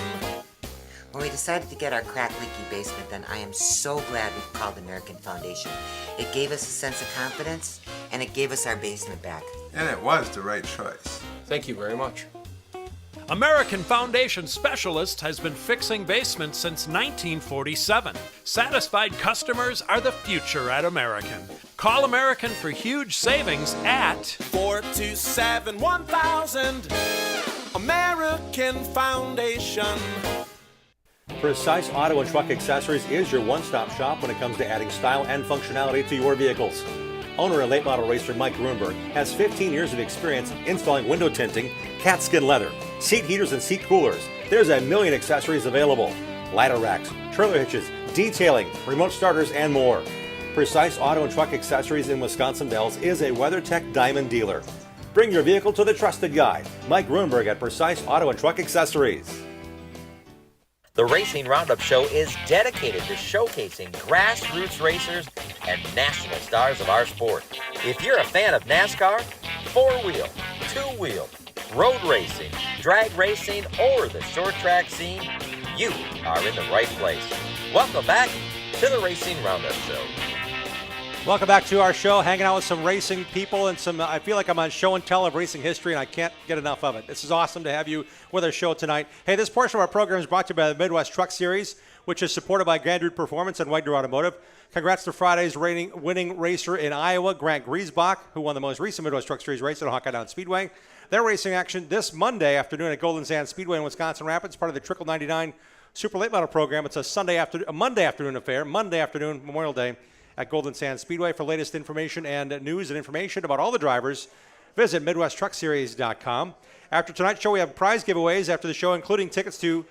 When we decided to get our crack leaky basement done, I am so glad we called American Foundation. It gave us a sense of confidence, and it gave us our basement back. And it was the right choice. Thank you very much. American Foundation Specialist has been fixing basements since 1947. Satisfied customers are the future at American. Call American for huge savings at 427-1000 American Foundation. Precise Auto and Truck Accessories is your one-stop shop when it comes to adding style and functionality to your vehicles. Owner and late model racer Mike Grunberg has 15 years of experience installing window tinting, cat skin leather, seat heaters, and seat coolers. There's a million accessories available. Ladder racks, trailer hitches, detailing, remote starters, and more. Precise Auto and Truck Accessories in Wisconsin Dells is a WeatherTech Diamond dealer. Bring your vehicle to the trusted guy, Mike Grunberg at Precise Auto and Truck Accessories. The Racing Roundup Show is dedicated to showcasing grassroots racers and national stars of our sport. If you're a fan of NASCAR, four-wheel, two-wheel, road racing, drag racing, or the short track scene, you are in the right place. Welcome back to the Racing Roundup Show. Welcome back to our show, hanging out with some racing people and some, I feel like I'm on show and tell of racing history, and I can't get enough of it. This is awesome to have you with our show tonight. Hey, this portion of our program is brought to you by the Midwest Truck Series, which is supported by Grandroot Performance and Wagner Automotive. Congrats to Friday's winning racer in Iowa, Grant Griesbach, who won the most recent Midwest Truck Series race at Hawkeye Down Speedway. Their racing action this Monday afternoon at Golden Sands Speedway in Wisconsin Rapids, part of the Trickle 99 Super Late Model program. It's a Monday afternoon affair, Monday afternoon, Memorial Day, at Golden Sands Speedway. For latest information and news and information about all the drivers, visit MidwestTruckSeries.com. After tonight's show, we have prize giveaways after the show, including tickets to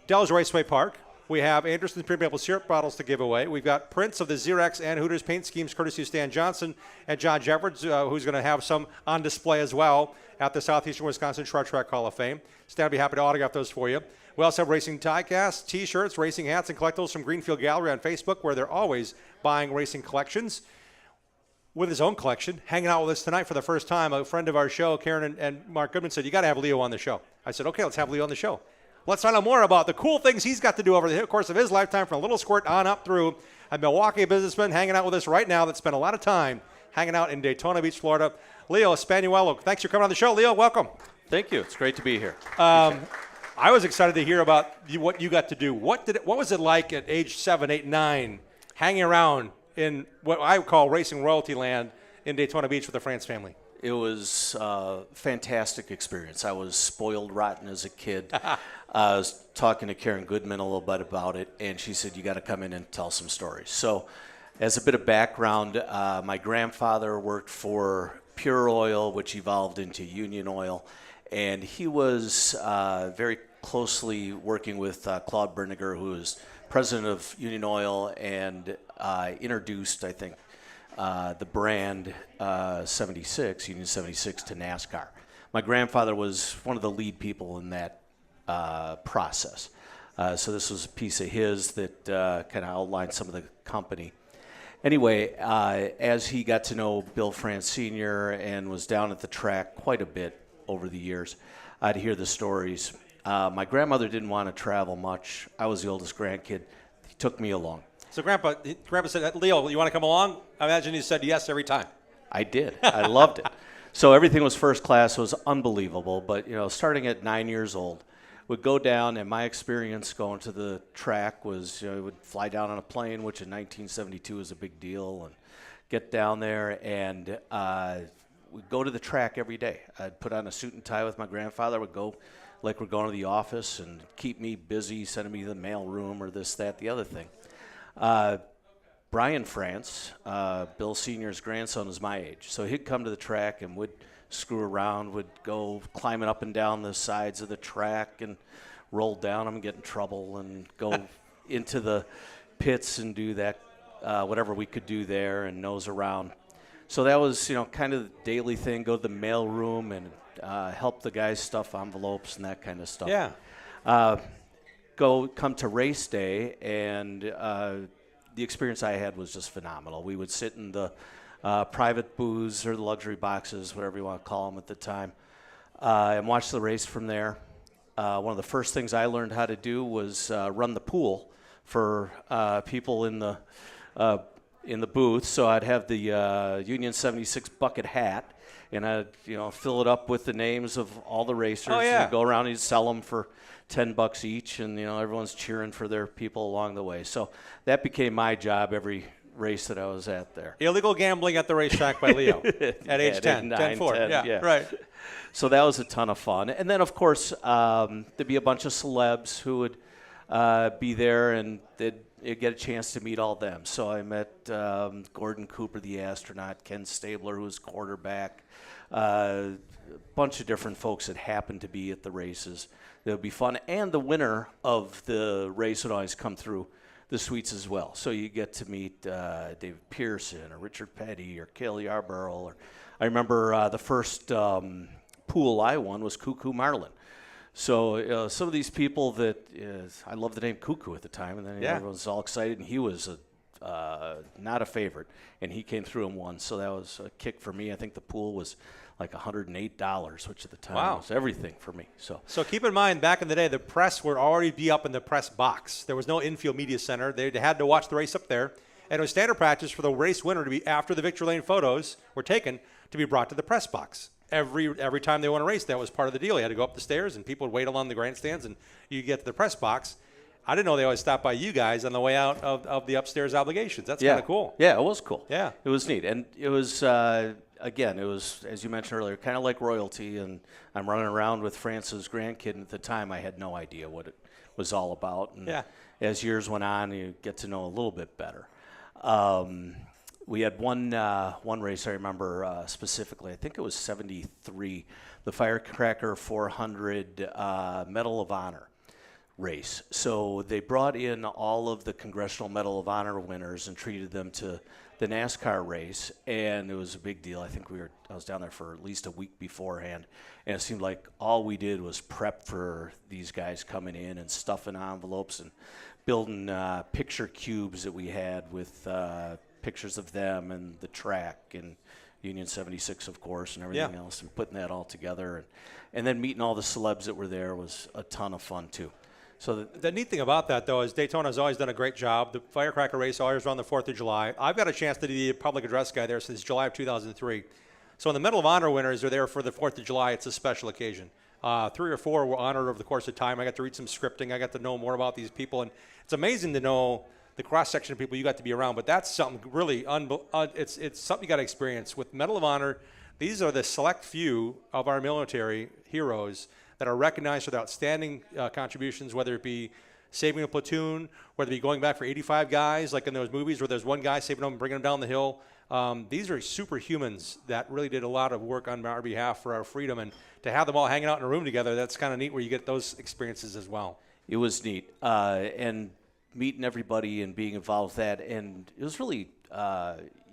Dell's Raceway Park. We have Anderson's Premium Maple Syrup bottles to give away. We've got prints of the Xerox and Hooters paint schemes courtesy of Stan Johnson and John Jeffords, who's going to have some on display as well at the Southeastern Wisconsin Short Track Hall of Fame. Stan will be happy to autograph those for you. We also have racing tie-casts, T-shirts, racing hats, and collectibles from Greenfield Gallery on Facebook, where they're always buying racing collections. With his own collection, hanging out with us tonight for the first time, a friend of our show, Karen and Mark Goodman, said, you got to have Leo on the show. I said, okay, let's have Leo on the show. Let's find out more about the cool things he's got to do over the course of his lifetime, from a little squirt on up through a Milwaukee businessman hanging out with us right now that spent a lot of time hanging out in Daytona Beach, Florida. Leo Spanuello, thanks for coming on the show. Leo, welcome. Thank you. It's great to be here. I was excited to hear about what you got to do. What was it like at age 7, 8, 9, hanging around in what I call racing royalty land in Daytona Beach with the France family? It was a fantastic experience. I was spoiled rotten as a kid. I was talking to Karen Goodman a little bit about it, and she said, you got to come in and tell some stories. So as a bit of background, my grandfather worked for Pure Oil, which evolved into Union Oil, and he was very closely working with Claude Berniger, who is president of Union Oil, and introduced, I think, the brand 76, Union 76, to NASCAR. My grandfather was one of the lead people in that process. So this was a piece of his that kind of outlined some of the company. Anyway, as he got to know Bill France Sr. and was down at the track quite a bit over the years, I'd hear the stories. My grandmother didn't want to travel much. I was the oldest grandkid. He took me along. So Grandpa said, Leo, you want to come along? I imagine you said yes every time. I did. I loved it. So everything was first class. It was unbelievable. But, starting at 9 years old, would go down, and my experience going to the track was, would fly down on a plane, which in 1972 was a big deal, and get down there, and we'd go to the track every day. I'd put on a suit and tie with my grandfather. Would go like we're going to the office and keep me busy, sending me to the mail room or this, that, the other thing. Brian France, Bill Sr.'s grandson, was my age. So he'd come to the track and would screw around, would go climbing up and down the sides of the track and roll down them and get in trouble and go into the pits and do that, whatever we could do there, and nose around. So that was, kind of the daily thing, go to the mail room and help the guys stuff envelopes and that kind of stuff. Yeah. Come to race day, and the experience I had was just phenomenal. We would sit in the private booths or the luxury boxes, whatever you want to call them at the time, and watch the race from there. One of the first things I learned how to do was run the pool for people in the booth. So I'd have the Union 76 bucket hat, and I'd fill it up with the names of all the racers. Oh, yeah. And go around and sell them for $10 each, and everyone's cheering for their people along the way. So that became my job every race that I was at there. Illegal gambling at the racetrack by Leo at age 10, 10-4. Yeah, right. So that was a ton of fun. And then, of course, there'd be a bunch of celebs who would be there, and you'd get a chance to meet all of them. So I met Gordon Cooper, the astronaut, Ken Stabler, who was quarterback, a bunch of different folks that happened to be at the races. That would be fun. And the winner of the race would always come through the suites as well. So you get to meet David Pearson or Richard Petty or Cale Yarborough. Or I remember the first pool I won was Cuckoo Marlin. So some of these people that I loved the name Cuckoo at the time, and then everyone was all excited, and he was not a favorite, and he came through and won. So that was a kick for me. I think the pool was like $108, which at the time was everything for me. So keep in mind, back in the day, the press would already be up in the press box. There was no infield media center. They had to watch the race up there, And it was standard practice for the race winner to be, after the victory lane photos were taken, to be brought to the press box. Every time they won a race, that was part of the deal. You had to go up the stairs, and people would wait along the grandstands, and you get to the press box. I didn't know they always stopped by you guys on the way out of the upstairs obligations. That's kind of cool. Yeah, it was cool. Yeah. It was neat. And it was, again, it was, as you mentioned earlier, kind of like royalty. And I'm running around with France's grandkid. And at the time, I had no idea what it was all about. And as years went on, you get to know a little bit better. We had one race I remember specifically. I think it was 73, the Firecracker 400 Medal of Honor race. So they brought in all of the Congressional Medal of Honor winners and treated them to the NASCAR race, and it was a big deal. I think I was down there for at least a week beforehand, and it seemed like all we did was prep for these guys coming in and stuffing envelopes and building picture cubes that we had with pictures of them and the track and Union 76, of course, and everything else, and putting that all together. And then meeting all the celebs that were there was a ton of fun, too. So the neat thing about that, though, is Daytona has always done a great job. The Firecracker race always around the 4th of July. I've got a chance to be the public address guy there since July of 2003. So when the Medal of Honor winners are there for the 4th of July, it's a special occasion. 3 or 4 were honored over the course of time. I got to read some scripting. I got to know more about these people. And it's amazing to know the cross-section of people you got to be around. But that's something really, it's something you got to experience. With Medal of Honor, these are the select few of our military heroes that are recognized for their outstanding contributions, whether it be saving a platoon, whether it be going back for 85 guys, like in those movies where there's one guy saving them and bringing them down the hill. These are superhumans that really did a lot of work on our behalf for our freedom. And to have them all hanging out in a room together, that's kind of neat where you get those experiences as well. It was neat. And meeting everybody and being involved with that. And it was really,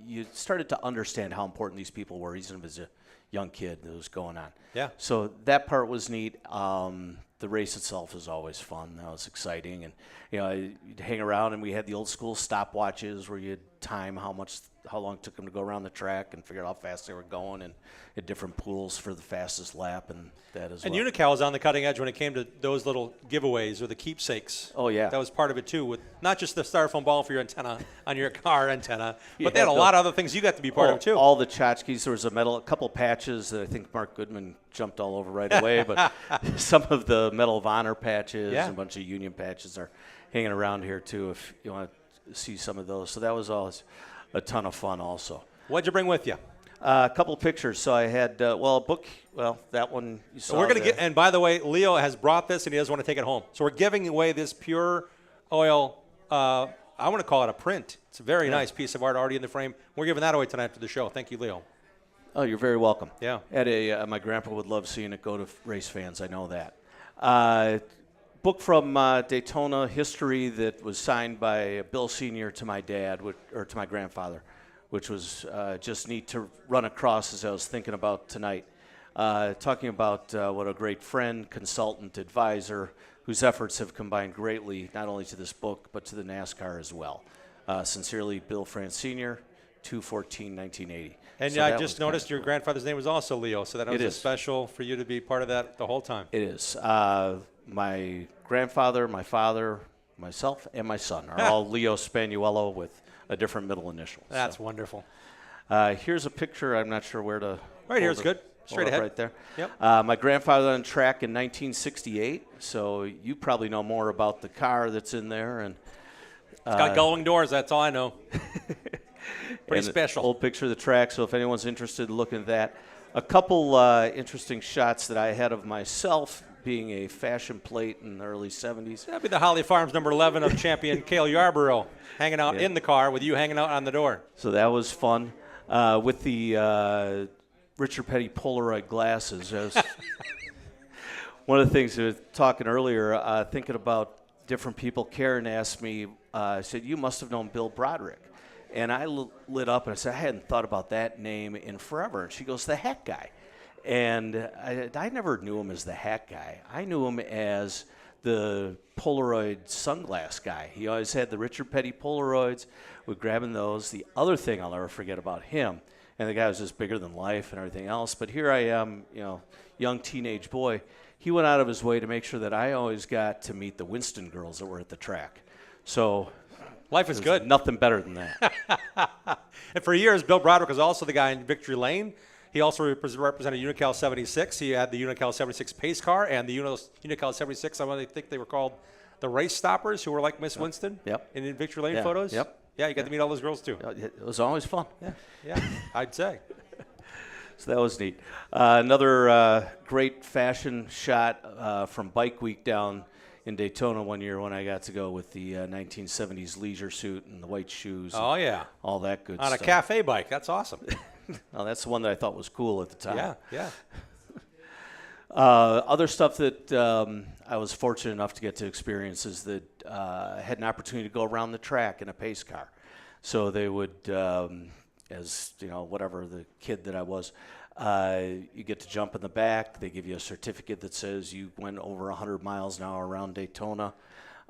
you started to understand how important these people were, even as a young kid that was going on. Yeah. So that part was neat. The race itself is always fun. That was exciting. And, you'd hang around, and we had the old school stopwatches where you'd time how long it took them to go around the track and figure out how fast they were going, and at different pools for the fastest lap and that as well. And Unical was on the cutting edge when it came to those little giveaways or the keepsakes. Oh, yeah. That was part of it, too, with not just the styrofoam ball for your antenna on your car antenna, but they had a lot of other things you got to be part of, too. All the tchotchkes. There was a couple patches that I think Mark Goodman jumped all over right away, but some of the Medal of Honor patches and a bunch of Union patches are hanging around here, too, if you want to see some of those. So that was always a ton of fun also. What'd you bring with you? A couple pictures. So I had, a book. Well, that one you saw. So we're going to get, and by the way, Leo has brought this and he doesn't want to take it home. So we're giving away this pure oil, I want to call it a print. It's a very nice piece of art already in the frame. We're giving that away tonight after the show. Thank you, Leo. Oh, you're very welcome. Yeah. My grandpa would love seeing it go to race fans. I know that. Book from Daytona history that was signed by Bill Sr. to my dad, or to my grandfather, which was just neat to run across as I was thinking about tonight. Talking about what a great friend, consultant, advisor, whose efforts have combined greatly not only to this book but to the NASCAR as well. Sincerely, Bill France Sr., 2/14/1980. And So I just noticed your grandfather's name was also Leo, so that was It is. special for you to be part of that the whole time. It is. My grandfather, my father, myself, and my son are all Leo Spanuello with a different middle initial. That's wonderful. Here's a picture. I'm not sure where to. Right here's good. Straight ahead. Right there. Yep. My grandfather on track in 1968. So you probably know more about the car that's in there. And it's got gullwing doors. That's all I know. Pretty special. Old picture of the track. So if anyone's interested in looking at that, a couple interesting shots that I had of myself being a fashion plate in the early 70s. That'd be the Holly Farms number 11 of champion Cale Yarborough hanging out in the car with you hanging out on the door. So that was fun. With the Richard Petty Polaroid glasses. One of the things we were talking earlier, thinking about different people, Karen asked me, said, you must have known Bill Broderick. And I lit up and I said, I hadn't thought about that name in forever. And she goes, the Hat Guy. And I never knew him as the Hat Guy. I knew him as the Polaroid sunglass guy. He always had the Richard Petty Polaroids. We're grabbing those. The other thing I'll never forget about him, and the guy was just bigger than life and everything else, but here I am, young teenage boy. He went out of his way to make sure that I always got to meet the Winston girls that were at the track. So Life is good. Nothing better than that. And for years, Bill Broderick was also the guy in Victory Lane. He also represented Unical 76. He had the Unical 76 pace car and the Unical 76, I think they were called the Race Stoppers, who were like Miss Winston in Victory Lane photos. Yep. Yeah, you got to meet all those girls too. It was always fun. Yeah, I'd say. So that was neat. Another great fashion shot from Bike Week down in Daytona one year when I got to go with the 1970s leisure suit and the white shoes. Oh, yeah. All that good stuff. On a cafe bike. That's awesome. Well, that's the one that I thought was cool at the time. Yeah. Other stuff that I was fortunate enough to get to experience is that I had an opportunity to go around the track in a pace car. So they would, as you know, whatever the kid that I was, you get to jump in the back. They give you a certificate that says you went over 100 miles an hour around Daytona,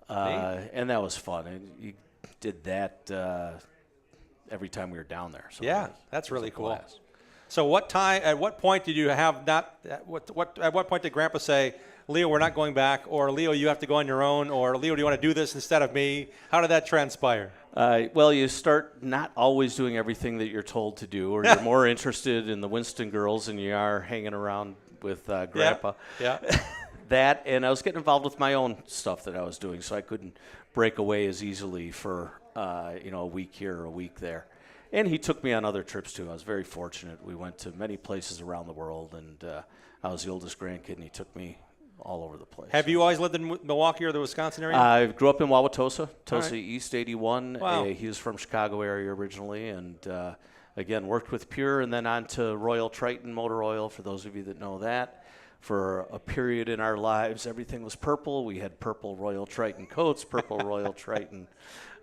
and that was fun. And you did that every time we were down there. So that's really cool. Blast. So at what point did you have at what point did Grandpa say, Leo, we're not going back, or Leo, you have to go on your own, or Leo, do you want to do this instead of me? How did that transpire? Well, you start not always doing everything that you're told to do, or you're more interested in the Winston girls than you are hanging around with Grandpa. Yeah. That, and I was getting involved with my own stuff that I was doing, so I couldn't break away as easily for a week here or a week there. And he took me on other trips too. I was very fortunate. We went to many places around the world, and I was the oldest grandkid, and he took me all over the place. Have you always lived in Milwaukee or the Wisconsin area? I grew up in Wauwatosa, Right. East 81. Wow. He was from Chicago area originally, and again, worked with Pure, and then on to Royal Triton Motor Oil, for those of you that know that. For a period in our lives, everything was purple. We had purple Royal Triton coats, purple Royal Triton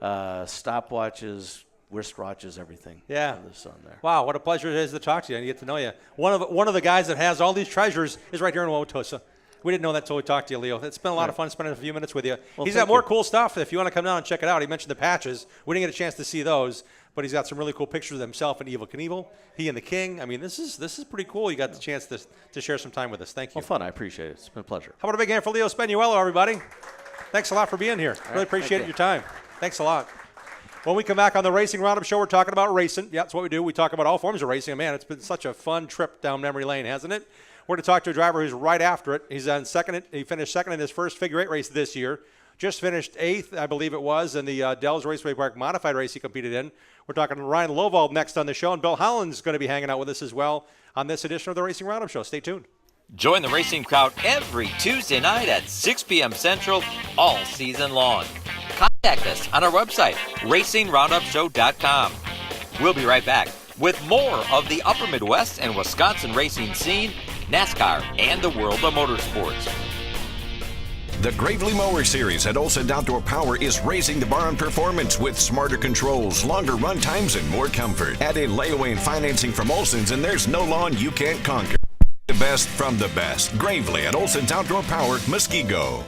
stopwatches, wristwatches, everything. Yeah. On the sun there. Wow, what a pleasure it is to talk to you and get to know you. One of the guys that has all these treasures is right here in Wauwatosa. We didn't know that until we talked to you, Leo. It's been a lot of fun spending a few minutes with you. Well, He's got more cool stuff. If you want to come down and check it out, he mentioned the patches. We didn't get a chance to see those, but he's got some really cool pictures of himself and Evel Knievel, he and the King. I mean, this is pretty cool. You got the chance to share some time with us. Thank you. Well, fun. I appreciate it. It's been a pleasure. How about a big hand for Leo Spenuelo, everybody? Thanks a lot for being here. All Really right, appreciate thank you. your time. Thanks a lot. When we come back on the Racing Roundup Show, we're talking about racing. Yeah, that's what we do. We talk about all forms of racing. Man, it's been such a fun trip down memory lane, hasn't it? We're going to talk to a driver who's right after it. He's on second. He finished second in his first figure eight race this year. Just finished eighth, I believe it was, in the Dells Raceway Park modified race he competed in. We're talking to Ryan Lovald next on the show, and Bill Holland's going to be hanging out with us as well on this edition of the Racing Roundup Show. Stay tuned. Join the racing crowd every Tuesday night at 6 p.m. Central all season long. Contact us on our website, racingroundupshow.com. We'll be right back with more of the Upper Midwest and Wisconsin racing scene, NASCAR, and the world of motorsports. The Gravely Mower Series at Olson Outdoor Power is raising the bar on performance with smarter controls, longer run times, and more comfort. Add in layaway and financing from Olson's, and there's no lawn you can't conquer. The best from the best. Gravely at Olson's Outdoor Power, Muskego.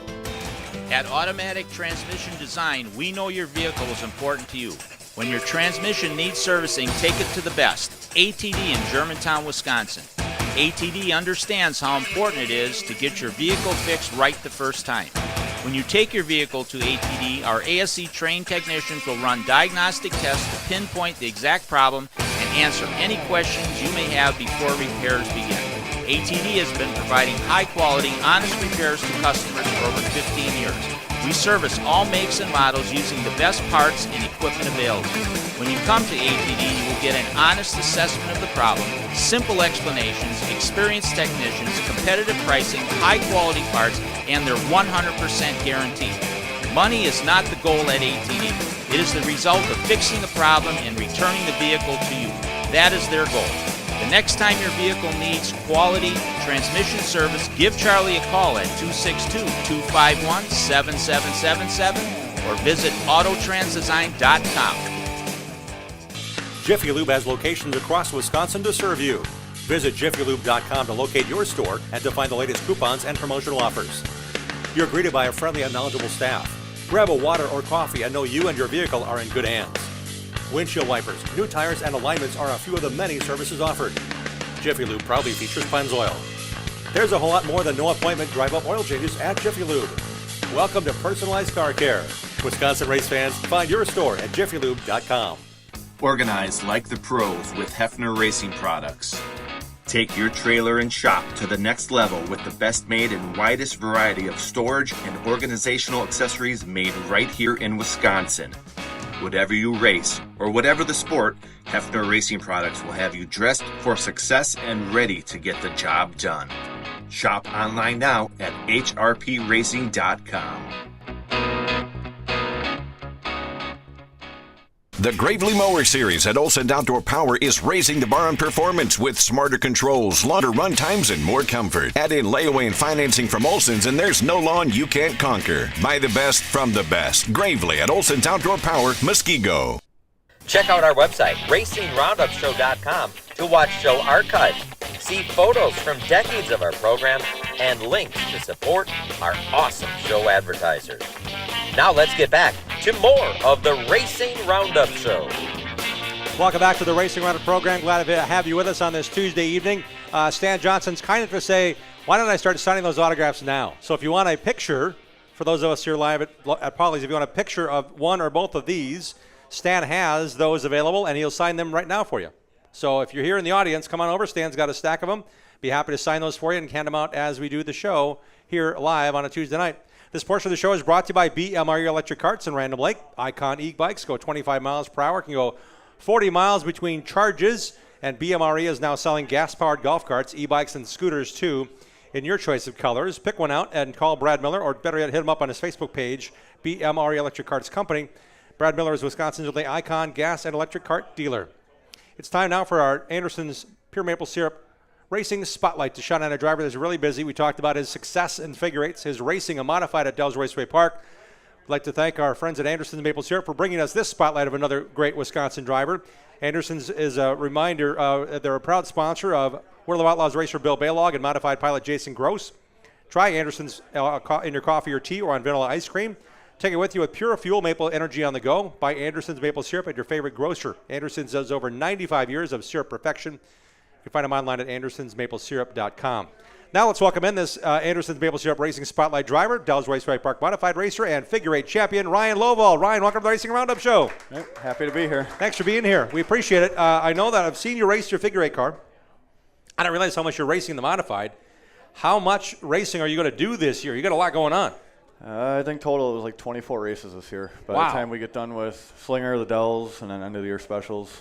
At Automatic Transmission Design, we know your vehicle is important to you. When your transmission needs servicing, take it to the best. ATD in Germantown, Wisconsin. ATD understands how important it is to get your vehicle fixed right the first time. When you take your vehicle to ATD, our ASE trained technicians will run diagnostic tests to pinpoint the exact problem and answer any questions you may have before repairs begin. ATD has been providing high-quality, honest repairs to customers for over 15 years. We service all makes and models using the best parts and equipment available. When you come to ATD, you will get an honest assessment of the problem, simple explanations, experienced technicians, competitive pricing, high-quality parts, and their 100% guarantee. Money is not the goal at ATD. It is the result of fixing the problem and returning the vehicle to you. That is their goal. The next time your vehicle needs quality transmission service, give Charlie a call at 262-251-7777 or visit autotransdesign.com. Jiffy Lube has locations across Wisconsin to serve you. Visit jiffylube.com to locate your store and to find the latest coupons and promotional offers. You're greeted by a friendly and knowledgeable staff. Grab a water or coffee and know you and your vehicle are in good hands. Windshield wipers, new tires, and alignments are a few of the many services offered. Jiffy Lube proudly features Pennzoil. There's a whole lot more than no appointment drive-up oil changes at Jiffy Lube. Welcome to personalized car care. Wisconsin race fans, find your store at jiffylube.com. Organize like the pros with Hefner Racing products. Take your trailer and shop to the next level with the best made and widest variety of storage and organizational accessories made right here in Wisconsin. Whatever you race or whatever the sport, Hefner Racing products will have you dressed for success and ready to get the job done. Shop online now at hrpracing.com. The Gravely Mower Series at Olson Outdoor Power is raising the bar on performance with smarter controls, longer run times, and more comfort. Add in layaway and financing from Olson's, and there's no lawn you can't conquer. Buy the best from the best. Gravely at Olson's Outdoor Power, Muskego. Check out our website, racingroundupshow.com, to watch show archives, see photos from decades of our program, and links to support our awesome show advertisers. Now let's get back to more of the Racing Roundup Show. Welcome back to the Racing Roundup program. Glad to have you with us on this Tuesday evening. Stan Johnson's kind enough to say, why don't I start signing those autographs now? So if you want a picture, for those of us here live at Polly's, if you want a picture of one or both of these, Stan has those available, and he'll sign them right now for you. So if you're here in the audience, come on over. Stan's got a stack of them. Be happy to sign those for you and hand them out as we do the show here live on a Tuesday night. This portion of the show is brought to you by BMRE Electric Carts in Random Lake. Icon e-bikes go 25 miles per hour, can go 40 miles between charges, and BMRE is now selling gas-powered golf carts, e-bikes, and scooters too in your choice of colors. Pick one out and call Brad Miller, or better yet, hit him up on his Facebook page, BMRE Electric Carts Company. Brad Miller is Wisconsin's only Icon gas and electric cart dealer. It's time now for our Anderson's Pure Maple Syrup Racing Spotlight to shine on a driver that's really busy. We talked about his success in figure eights, his racing and modified at Dells Raceway Park. I'd like to thank our friends at Anderson's Maple Syrup for bringing us this spotlight of another great Wisconsin driver. Anderson's is a reminder, they're a proud sponsor of World of Outlaws racer Bill Baylog and modified pilot Jason Gross. Try Anderson's in your coffee or tea or on vanilla ice cream. Take it with you with Pure Fuel Maple Energy on the go. Buy Anderson's Maple Syrup at your favorite grocer. Anderson's has over 95 years of syrup perfection. You can find them online at andersonsmaplesyrup.com. Now let's welcome in this Anderson's Maple Syrup Racing Spotlight driver, Dells Raceway Park modified racer, and figure eight champion, Ryan Lovall. Ryan, welcome to the Racing Roundup Show. Yep, happy to be here. Thanks for being here. We appreciate it. I know that I've seen you race your figure eight car. I didn't realize how much you're racing the modified. How much racing are you going to do this year? You got a lot going on. I think total it was like 24 races this year. By the time we get done with Slinger, the Dells, and then end of the year specials.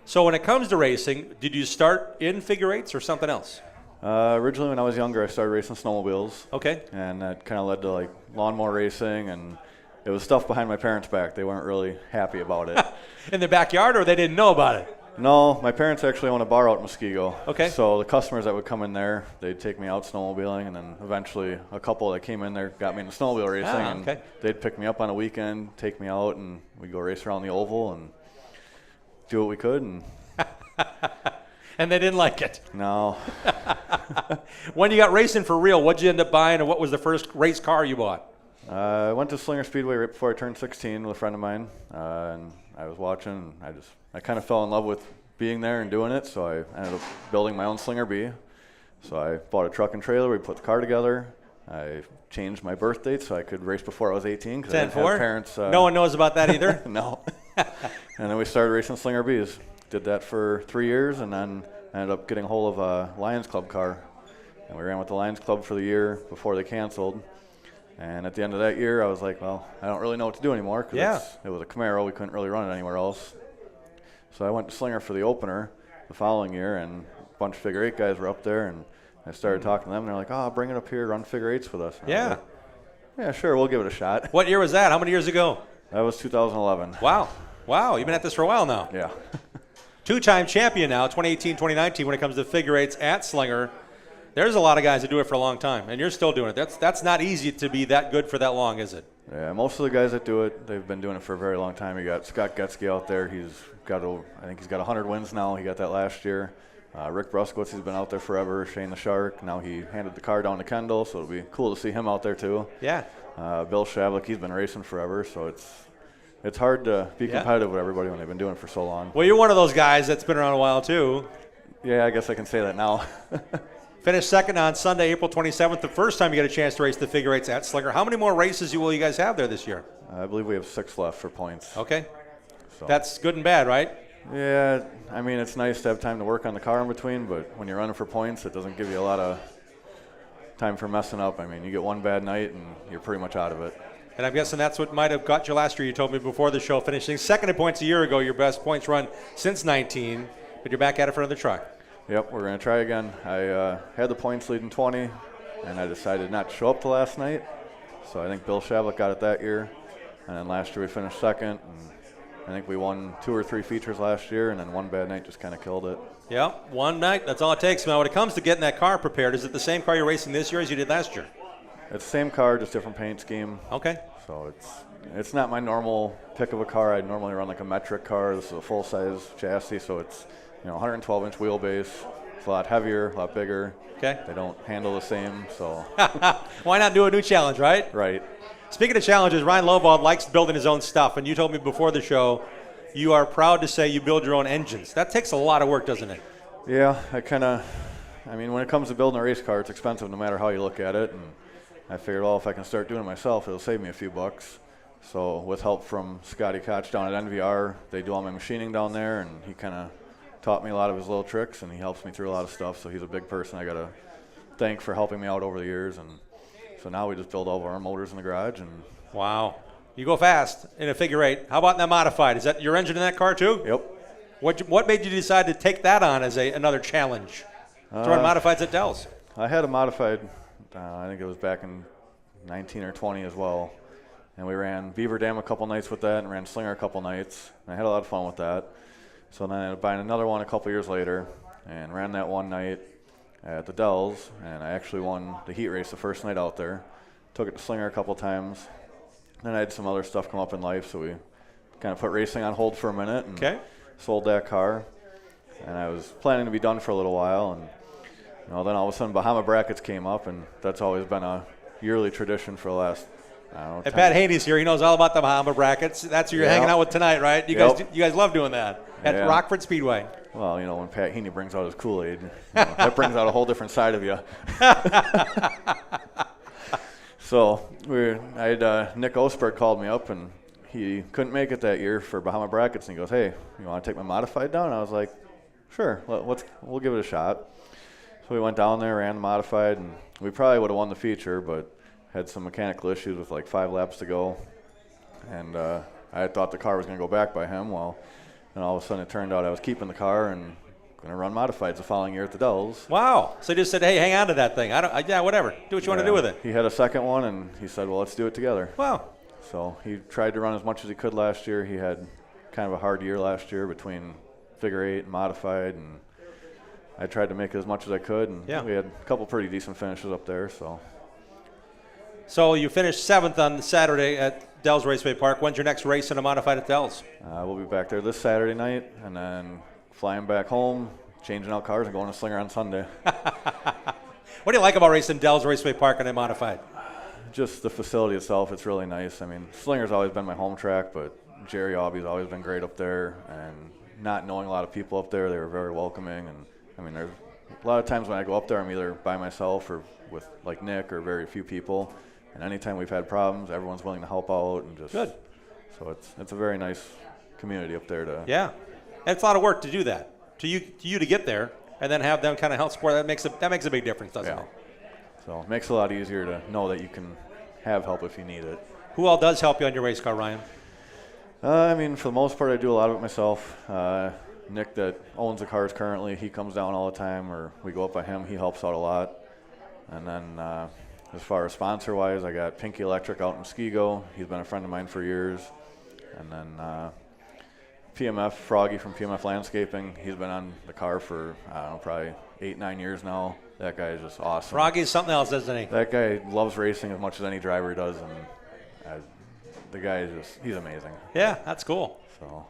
So when it comes to racing, did you start in figure eights or something else? Originally, when I was younger, I started racing snowmobiles. Okay. And that kind of led to like lawnmower racing, and it was stuff behind my parents' back. They weren't really happy about it. In the backyard, or they didn't know about it? No, my parents actually own a bar out in Muskego. Okay. So the customers that would come in there, they'd take me out snowmobiling, and then eventually a couple that came in there got me into snowmobile racing. And they'd pick me up on a weekend, take me out, and we'd go race around the oval and do what we could. And and they didn't like it. No. When you got racing for real, what'd you end up buying, and what was the first race car you bought? I went to Slinger Speedway right before I turned 16 with a friend of mine, and I was watching, and I kind of fell in love with being there and doing it, so I ended up building my own Slinger B. So I bought a truck and trailer, we put the car together. I changed my birth date so I could race before I was 18 because I didn't have parents. No one knows about that either? No. And then we started racing Slinger Bs. Did that for 3 years, and then I ended up getting a hold of a Lions Club car. And we ran with the Lions Club for the year before they canceled. And at the end of that year, I was like, well, I don't really know what to do anymore because it was a Camaro. We couldn't really run it anywhere else. So I went to Slinger for the opener the following year, and a bunch of figure eight guys were up there, and I started talking to them, and they're like, oh, bring it up here, run figure eights with us. And yeah. Yeah, sure, we'll give it a shot. What year was that? How many years ago? That was 2011. Wow. Wow, you've been at this for a while now. Yeah. Two-time champion now, 2018, 2019, when it comes to figure eights at Slinger. There's a lot of guys that do it for a long time, and you're still doing it. That's not easy to be that good for that long, is it? Yeah, most of the guys that do it, they've been doing it for a very long time. You got Scott Getzky out there. I think he's got 100 wins now. He got that last year. Rick Bruskowitz, he's been out there forever. Shane the Shark. Now he handed the car down to Kendall, so it'll be cool to see him out there too. Yeah. Bill Shavlik, he's been racing forever, so it's hard to be competitive with everybody when they've been doing it for so long. Well, you're one of those guys that's been around a while too. Yeah, I guess I can say that now. Finished second on Sunday, April 27th, the first time you get a chance to race the figure eights at Slinger. How many more races will you guys have there this year? I believe we have 6 left for points. Okay. So. That's good and bad, right? Yeah, I mean, it's nice to have time to work on the car in between, but when you're running for points, it doesn't give you a lot of time for messing up. I mean, you get one bad night and you're pretty much out of it. And I'm guessing that's what might have got you last year. You told me before the show, finishing second in points a year ago, your best points run since 19, but you're back at it for another try. Yep, we're going to try again. I had the points lead in 20, and I decided not to show up the last night. So I think Bill Shavlik got it that year. And then last year we finished second. And I think we won 2 or 3 features last year, and then one bad night just kind of killed it. Yeah, one night, that's all it takes. Now, when it comes to getting that car prepared, is it the same car you're racing this year as you did last year? It's the same car, just different paint scheme. Okay. So it's not my normal pick of a car. I normally run like a metric car. This is a full-size chassis, so it's 112-inch wheelbase. It's a lot heavier, a lot bigger. Okay. They don't handle the same, so. Why not do a new challenge, right? Right. Speaking of challenges, Ryan Lovald likes building his own stuff, and you told me before the show you are proud to say you build your own engines. That takes a lot of work, doesn't it? Yeah, I mean, when it comes to building a race car, it's expensive no matter how you look at it, and I figured, well, if I can start doing it myself, it'll save me a few bucks. So with help from Scotty Koch down at NVR, they do all my machining down there, and he kind of taught me a lot of his little tricks, and he helps me through a lot of stuff. So he's a big person I got to thank for helping me out over the years. And so now we just build all of our motors in the garage. And wow. You go fast in a figure eight. How about in that modified? Is that your engine in that car too? Yep. What made you decide to take that on as another challenge? To run modifieds at Dell's? I had a modified, I think it was back in 19 or 20 as well. And we ran Beaver Dam a couple nights with that and ran Slinger a couple nights. And I had a lot of fun with that. So then I ended up buying another one a couple years later and ran that one night at the Dells. And I actually won the heat race the first night out there. Took it to Slinger a couple times. Then I had some other stuff come up in life, so we kind of put racing on hold for a minute and sold that car. And I was planning to be done for a little while. And then all of a sudden Bahama Brackets came up, and that's always been a yearly tradition for the last, I don't know. And Pat Haney's here. He knows all about the Bahama Brackets. That's who you're hanging out with tonight, right? You guys love doing that at Rockford Speedway. Well, when Pat Haney brings out his Kool-Aid, that brings out a whole different side of you. So I had Nick Osberg called me up, and he couldn't make it that year for Bahama Brackets, and he goes, "Hey, you want to take my modified down?" And I was like, "Sure, we'll give it a shot." So we went down there, ran the modified, and we probably would have won the feature, but had some mechanical issues with like 5 laps to go. And I had thought the car was going to go back by him. Well, and all of a sudden it turned out I was keeping the car and going to run modifieds the following year at the Dells. Wow. So he just said, hey, hang on to that thing. Whatever. Do what you want to do with it. He had a second one, and he said, well, let's do it together. Wow. So he tried to run as much as he could last year. He had kind of a hard year last year between figure eight and modified, and I tried to make it as much as I could, and we had a couple pretty decent finishes up there. So you finished 7th on Saturday at Dells Raceway Park. When's your next race in a modified at Dells? We'll be back there this Saturday night, and then flying back home, changing out cars, and going to Slinger on Sunday. What do you like about racing Dells Raceway Park on a modified? Just the facility itself. It's really nice. I mean, Slinger's always been my home track, but Jerry Aubie's always been great up there, and not knowing a lot of people up there, they were very welcoming. And I mean, there's a lot of times when I go up there, I'm either by myself or with like Nick or very few people. And anytime we've had problems, everyone's willing to help out and just good. So it's a very nice community up there to. Yeah, and it's a lot of work to do that. To you to get there and then have them kind of help support. That makes a big difference, doesn't it? So it makes it a lot easier to know that you can have help if you need it. Who all does help you on your race car, Ryan? I mean, for the most part, I do a lot of it myself. Nick, that owns the cars currently, he comes down all the time, or we go up by him. He helps out a lot. And then as far as sponsor-wise, I got Pinky Electric out in Muskego. He's been a friend of mine for years. And then PMF, Froggy from PMF Landscaping, he's been on the car for, I don't know, probably 8-9 years now. That guy is just awesome. Froggy's something else, isn't he? That guy loves racing as much as any driver does, and the guy is he's amazing. Yeah, that's cool. So. All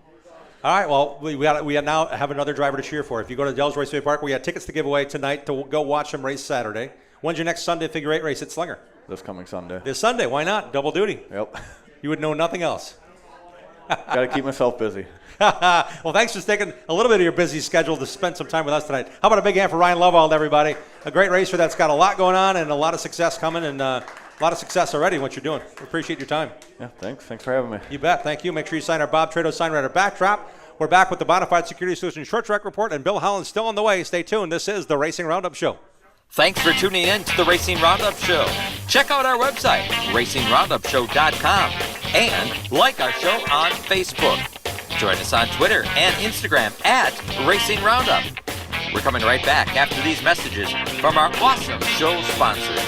right, well, we now have another driver to cheer for. If you go to Dells Raceway Park, we got tickets to give away tonight to go watch them race Saturday. When's your next Sunday figure eight race at Slinger? This coming Sunday. This Sunday, why not? Double duty. Yep. You would know nothing else. Got to keep myself busy. Well, thanks for taking a little bit of your busy schedule to spend some time with us tonight. How about a big hand for Ryan Lovald, everybody? A great racer that's got a lot going on and a lot of success coming, and a lot of success already in what you're doing. We appreciate your time. Yeah, thanks. Thanks for having me. You bet. Thank you. Make sure you sign our Bob Trado Sign Rider backdrop. We're back with the Bonafide Security Solutions Short Track Report, and Bill Holland's still on the way. Stay tuned. This is the Racing Roundup Show. Thanks for tuning in to the Racing Roundup Show. Check out our website, racingroundupshow.com, and like our show on Facebook. Join us on Twitter and Instagram at Racing Roundup. We're coming right back after these messages from our awesome show sponsors.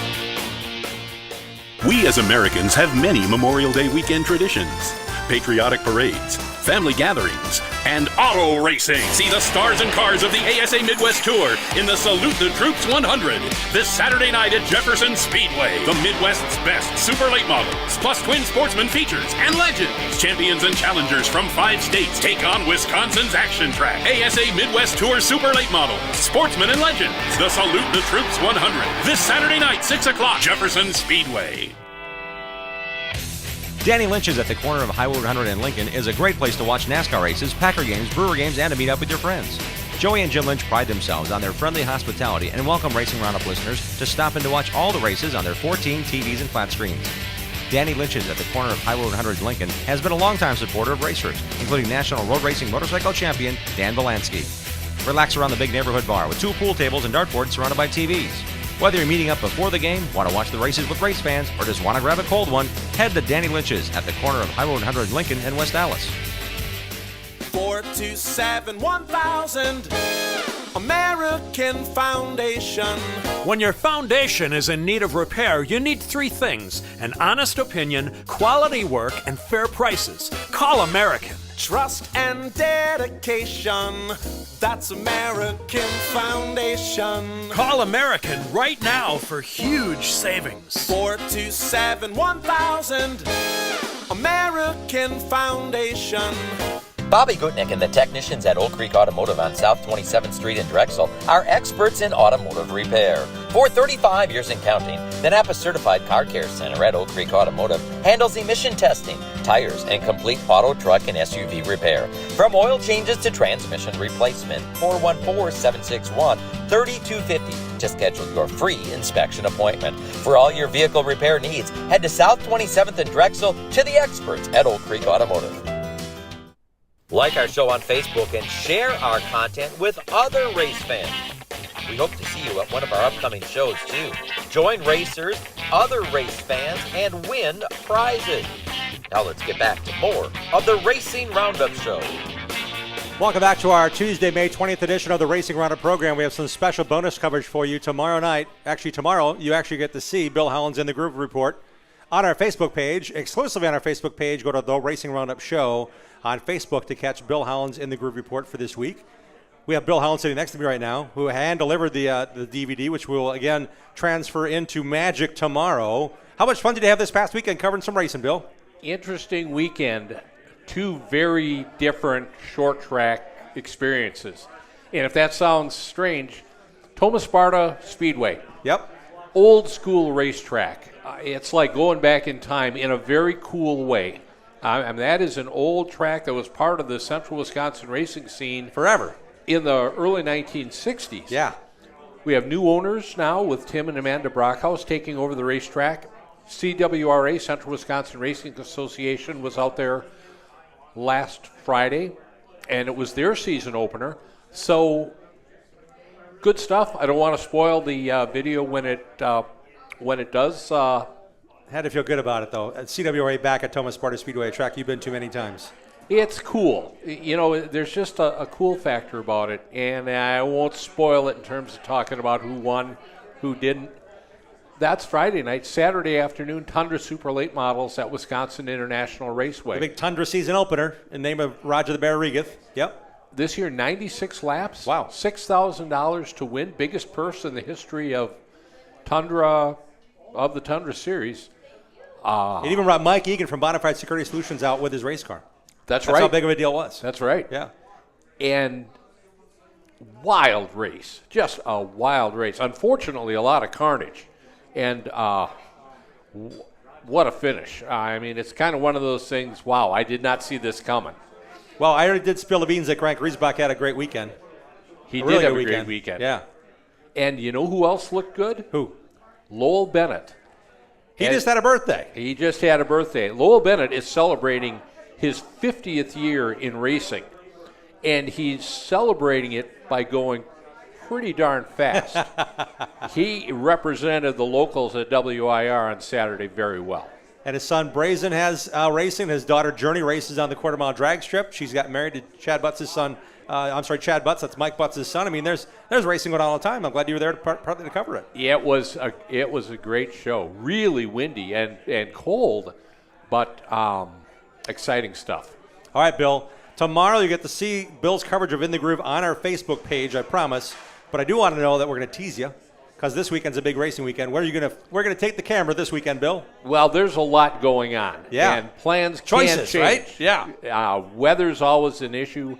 We as Americans have many Memorial Day weekend traditions. Patriotic parades, family gatherings, and auto racing. See the stars and cars of the ASA Midwest Tour in the Salute the Troops 100 this Saturday night at Jefferson Speedway. The Midwest's best super late models, plus twin sportsman features and legends. Champions and challengers from 5 states take on Wisconsin's action track. ASA Midwest Tour super late models, sportsmen and legends. The Salute the Troops 100 this Saturday night, 6 o'clock, Jefferson Speedway. Danny Lynch's at the corner of Highway 100 and Lincoln is a great place to watch NASCAR races, Packer games, Brewer games, and to meet up with your friends. Joey and Jim Lynch pride themselves on their friendly hospitality and welcome Racing Roundup listeners to stop in to watch all the races on their 14 TVs and flat screens. Danny Lynch's at the corner of Highway 100 and Lincoln has been a longtime supporter of racers, including National Road Racing Motorcycle Champion Dan Volansky. Relax around the big neighborhood bar with 2 pool tables and dartboards surrounded by TVs. Whether you're meeting up before the game, want to watch the races with race fans, or just want to grab a cold one, head to Danny Lynch's at the corner of Highway 100 Lincoln and West Dallas. 427-1000 American Foundation. When your foundation is in need of repair, you need 3 things: an honest opinion, quality work, and fair prices. Call American. Trust and dedication. That's American Foundation. Call American right now for huge savings. 427-1000 American Foundation. Bobby Gutnick and the technicians at Oak Creek Automotive on South 27th Street in Drexel are experts in automotive repair. For 35 years and counting, the Napa Certified Car Care Center at Oak Creek Automotive handles emission testing, tires, and complete auto, truck, and SUV repair. From oil changes to transmission replacement, 414-761-3250 to schedule your free inspection appointment. For all your vehicle repair needs, head to South 27th in Drexel to the experts at Oak Creek Automotive. Like our show on Facebook and share our content with other race fans. We hope to see you at one of our upcoming shows too. Join racers, other race fans, and win prizes. Now let's get back to more of the Racing Roundup Show. Welcome back to our Tuesday, May 20th edition of the Racing Roundup program. We have some special bonus coverage for you tomorrow night. Actually, tomorrow, you actually get to see Bill Holland's In the Groove Report on our Facebook page. Exclusively on our Facebook page, go to the Racing Roundup Show on Facebook to catch Bill Holland's In the Groove Report for this week. We have Bill Holland sitting next to me right now, who hand-delivered the DVD, which will, again, transfer into Magic tomorrow. How much fun did you have this past weekend covering some racing, Bill? Interesting weekend. 2 very different short track experiences. And if that sounds strange, Thomas Sparta Speedway. Yep. Old school racetrack. It's like going back in time in a very cool way. I mean, that is an old track that was part of the Central Wisconsin racing scene forever in the early 1960s. Yeah. We have new owners now with Tim and Amanda Brockhouse taking over the racetrack. CWRA, Central Wisconsin Racing Association, was out there last Friday, and it was their season opener. So, good stuff. I don't want to spoil the video when it does. Had to feel good about it, though. At CWRA back at Thomas Sparta Speedway, a track you've been to many times. It's cool. You know, there's just a cool factor about it, and I won't spoil it in terms of talking about who won, who didn't. That's Friday night. Saturday afternoon, Tundra Super Late Models at Wisconsin International Raceway. The big Tundra season opener in the name of Roger the Bear Regith. Yep. This year, 96 laps. Wow. $6,000 to win. Biggest purse in the history of Tundra, of the Tundra Series. It even brought Mike Egan from Bonafide Security Solutions out with his race car. That's right. right. That's how big of a deal it was. That's right. Yeah. And wild race. Just a wild race. Unfortunately, a lot of carnage. And what a finish. I mean, it's kind of one of those things, wow, I did not see this coming. Well, I already did spill the beans that Grant Griesbach had a great weekend. He really did have good a great weekend. Yeah. And you know who else looked good? Who? Lowell Bennett. He just had a birthday. He just had a birthday. Lowell Bennett is celebrating his 50th year in racing, and he's celebrating it by going pretty darn fast. He represented the locals at WIR on Saturday very well. And his son Brazen has racing. His daughter Journey races on the quarter-mile drag strip. She's got married to Chad Butts' son. Chad Butts. That's Mike Butts' son. I mean, there's racing going on all the time. I'm glad you were there partly to cover it. Yeah, it was a great show. Really windy and cold, but exciting stuff. All right, Bill. Tomorrow you get to see Bill's coverage of In the Groove on our Facebook page, I promise. But I do want to know that we're going to tease you, because this weekend's a big racing weekend. We're going to take the camera this weekend, Bill. Well, there's a lot going on. Yeah. And plans Choices, can change. right? Yeah. Weather's always an issue.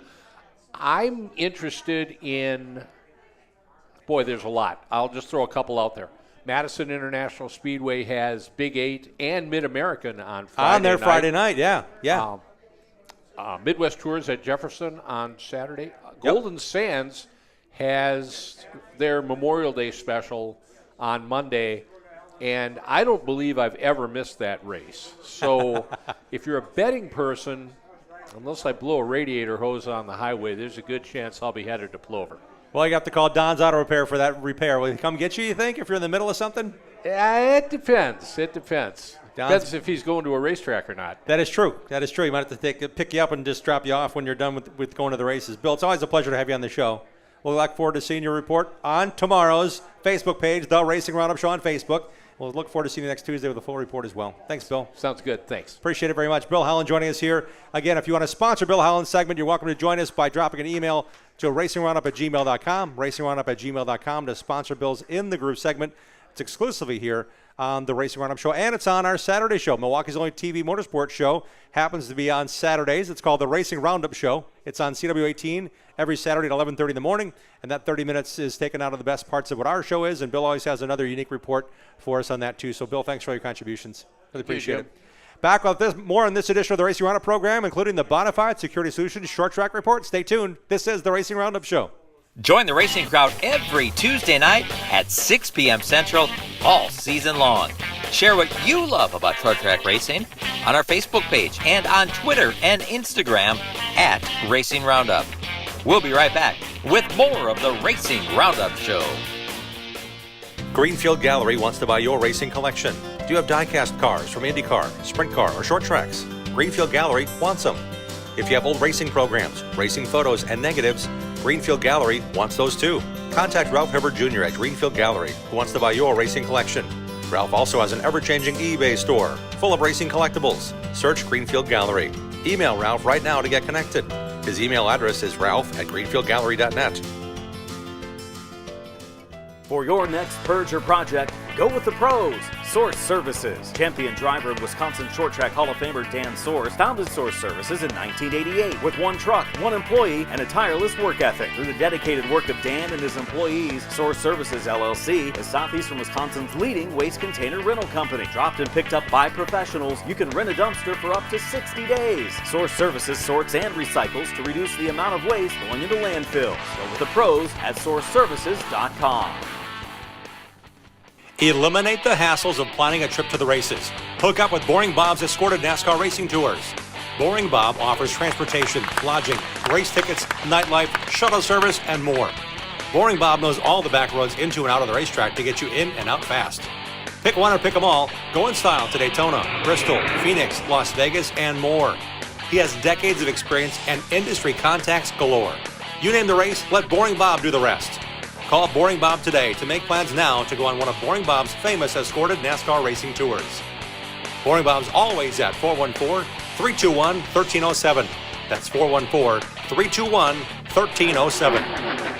I'm interested in, there's a lot. I'll just throw a couple out there. Madison International Speedway has Big 8 and Mid-American on Friday night. On their Friday night, yeah. Midwest Tours at Jefferson on Saturday. Golden Sands has their Memorial Day special on Monday, and I don't believe I've ever missed that race. So if you're a betting person, unless I blow a radiator hose on the highway, there's a good chance I'll be headed to Plover. Well, you have to call Don's Auto Repair for that repair. Will he come get you think, if you're in the middle of something? It depends. Depends if he's going to a racetrack or not. That is true. He might have to pick you up and just drop you off when you're done with going to the races. Bill, it's always a pleasure to have you on the show. We'll look forward to seeing your report on tomorrow's Facebook page, The Racing Roundup Show on Facebook. We'll look forward to seeing you next Tuesday with a full report as well. Thanks, Bill. Sounds good. Thanks. Appreciate it very much. Bill Howland joining us here. Again, if you want to sponsor Bill Howland's segment, you're welcome to join us by dropping an email to racingroundup@gmail.com, racingroundup@gmail.com to sponsor Bill's In the Groove segment. It's exclusively here on the Racing Roundup Show, and it's on our Saturday show. Milwaukee's only TV motorsports show happens to be on Saturdays. It's called the Racing Roundup Show. It's on CW18 every Saturday at 11:30 in the morning, and that 30 minutes is taken out of the best parts of what our show is, and Bill always has another unique report for us on that too. So, Bill, thanks for all your contributions. Really appreciate it. Back with this, more on this edition of the Racing Roundup program, including the Bonafide Security Solutions Short Track Report. Stay tuned. This is the Racing Roundup Show. Join the racing crowd every Tuesday night at 6 p.m. Central all season long. Share what you love about short track racing on our Facebook page and on Twitter and Instagram at Racing Roundup. We'll be right back with more of the Racing Roundup Show. Greenfield Gallery wants to buy your racing collection. Do you have die-cast cars from IndyCar, Sprint Car, or short tracks? Greenfield Gallery wants them. If you have old racing programs, racing photos, and negatives, Greenfield Gallery wants those too. Contact Ralph Hibbert Jr. at Greenfield Gallery, who wants to buy your racing collection. Ralph also has an ever-changing eBay store full of racing collectibles. Search Greenfield Gallery. Email Ralph right now to get connected. His email address is ralph@greenfieldgallery.net. For your next purge or project, go with the pros. Source Services. Champion driver and Wisconsin Short Track Hall of Famer Dan Source founded Source Services in 1988 with one truck, one employee, and a tireless work ethic. Through the dedicated work of Dan and his employees, Source Services LLC is Southeastern Wisconsin's leading waste container rental company. Dropped and picked up by professionals, you can rent a dumpster for up to 60 days. Source Services sorts and recycles to reduce the amount of waste going into landfills. Go with the pros at sourceservices.com. Eliminate the hassles of planning a trip to the races. Hook up with Boring Bob's Escorted NASCAR Racing Tours. Boring Bob offers transportation, lodging, race tickets, nightlife, shuttle service, and more. Boring Bob knows all the back roads into and out of the racetrack to get you in and out fast. Pick one or pick them all. Go in style to Daytona, Bristol, Phoenix, Las Vegas, and more. He has decades of experience and industry contacts galore. You name the race, let Boring Bob do the rest. Call Boring Bob today to make plans now to go on one of Boring Bob's famous escorted NASCAR racing tours. Boring Bob's always at 414-321-1307. That's 414-321-1307.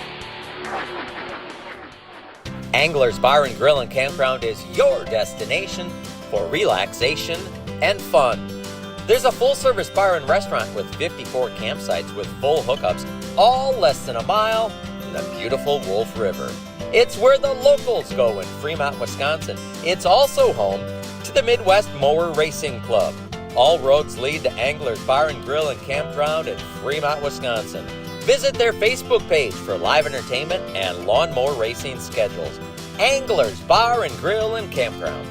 Angler's Bar and Grill and Campground is your destination for relaxation and fun. There's a full-service bar and restaurant with 54 campsites with full hookups, all less than a mile from the beautiful Wolf River. It's where the locals go in Fremont, Wisconsin. It's also home to the Midwest Mower Racing Club. All roads lead to Anglers Bar and Grill and Campground in Fremont, Wisconsin. Visit their Facebook page for live entertainment and lawnmower racing schedules. Anglers Bar and Grill and Campground.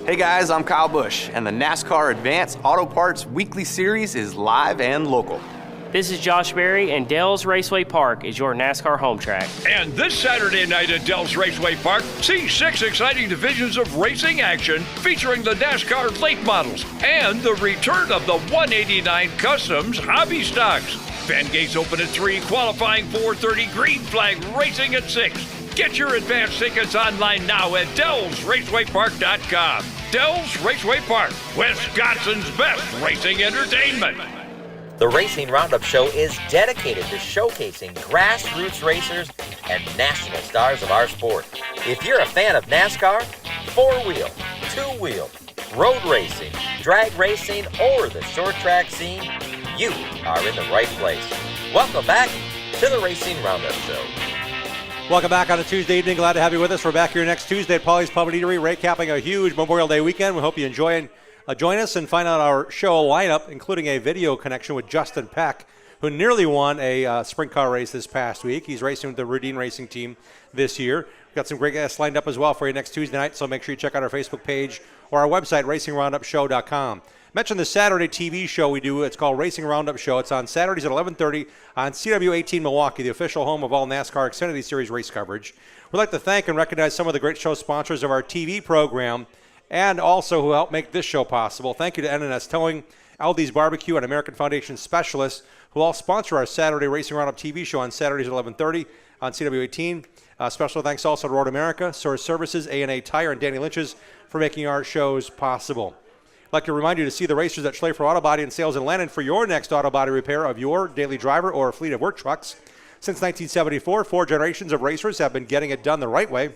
Hey guys, I'm Kyle Busch, and the NASCAR Advance Auto Parts Weekly Series is live and local. This is Josh Berry, and Dell's Raceway Park is your NASCAR home track. And this Saturday night at Dell's Raceway Park, see 6 exciting divisions of racing action featuring the NASCAR late models and the return of the 189 Customs hobby stocks. Fan gates open at 3, qualifying 4:30, green flag racing at 6. Get your advance tickets online now at DellsRacewayPark.com. Dell's Raceway Park, Wisconsin's best racing entertainment. The Racing Roundup Show is dedicated to showcasing grassroots racers and national stars of our sport. If you're a fan of NASCAR, 4-wheel, 2-wheel, road racing, drag racing, or the short track scene, you are in the right place. Welcome back to the Racing Roundup Show. Welcome back on a Tuesday evening. Glad to have you with us. We're back here next Tuesday at Polly's Pub and Eatery, recapping a huge Memorial Day weekend. We hope you join us and find out our show lineup, including a video connection with Justin Peck, who nearly won a sprint car race this past week. He's racing with the Rudine Racing team this year. We've got some great guests lined up as well for you next Tuesday night, so make sure you check out our Facebook page or our website, racingroundupshow.com. Mention the Saturday TV show we do. It's called Racing Roundup Show. It's on Saturdays at 11:30 on CW18 Milwaukee, the official home of all NASCAR Xfinity Series race coverage. We'd like to thank and recognize some of the great show sponsors of our TV program and also who helped make this show possible. Thank you to N&S Towing, Aldi's Barbecue, and American Foundation Specialists, who all sponsor our Saturday Racing Roundup TV show on Saturdays at 11:30 on CW18. Special thanks also to Road America, Source Services, A&A Tire, and Danny Lynch's for making our shows possible. I'd like to remind you to see the racers at Schlafer Auto Body and Sales in Landon for your next auto body repair of your daily driver or fleet of work trucks. Since 1974, 4 generations of racers have been getting it done the right way.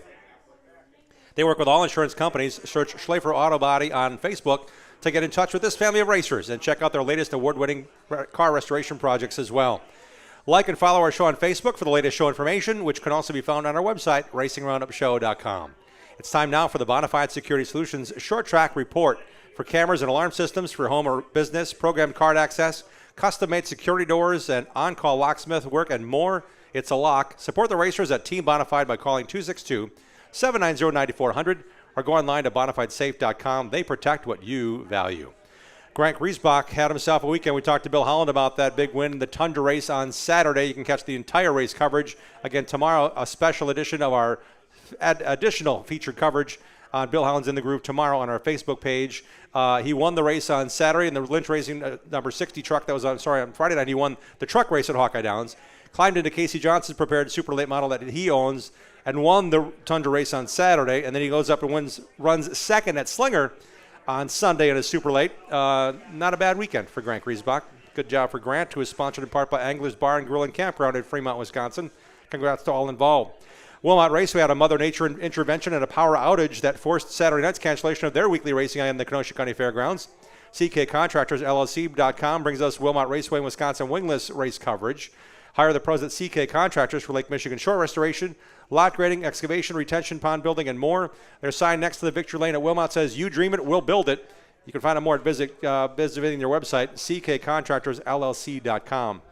They work with all insurance companies. Search Schlafer Auto Body on Facebook to get in touch with this family of racers and check out their latest award-winning car restoration projects as well. Like and follow our show on Facebook for the latest show information, which can also be found on our website, racingroundupshow.com. It's time now for the Bonafide Security Solutions Short Track Report. For cameras and alarm systems for home or business, programmed card access, custom-made security doors, and on-call locksmith work, and more, it's a lock. Support the racers at Team Bonafide by calling 262-790-9400 or go online to bonafidesafe.com. They protect what you value. Grant Griesbach had himself a weekend. We talked to Bill Holland about that big win in the Tundra race on Saturday. You can catch the entire race coverage. Again, tomorrow, a special edition of our additional featured coverage on Bill Holland's In the Groove tomorrow on our Facebook page. He won the race on Saturday in the Lynch Racing number 60 truck that was on Friday night. He won the truck race at Hawkeye Downs, climbed into Casey Johnson's prepared super late model that he owns, and won the Tundra race on Saturday. And then he goes up and runs second at Slinger on Sunday in a super late. Not a bad weekend for Grant Griesbach. Good job for Grant, who is sponsored in part by Anglers Bar and Grill and Campground in Fremont, Wisconsin. Congrats to all involved. Wilmot Raceway had a Mother Nature intervention and a power outage that forced Saturday night's cancellation of their weekly racing on the Kenosha County Fairgrounds. CK Contractors LLC.com brings us Wilmot Raceway and Wisconsin wingless race coverage. Hire the pros at CK Contractors for Lake Michigan shore restoration, lot grading, excavation, retention pond building, and more. Their sign next to the Victory Lane at Wilmot says, "You dream it, we'll build it." You can find out more at visiting their website, ckcontractorsllc.com.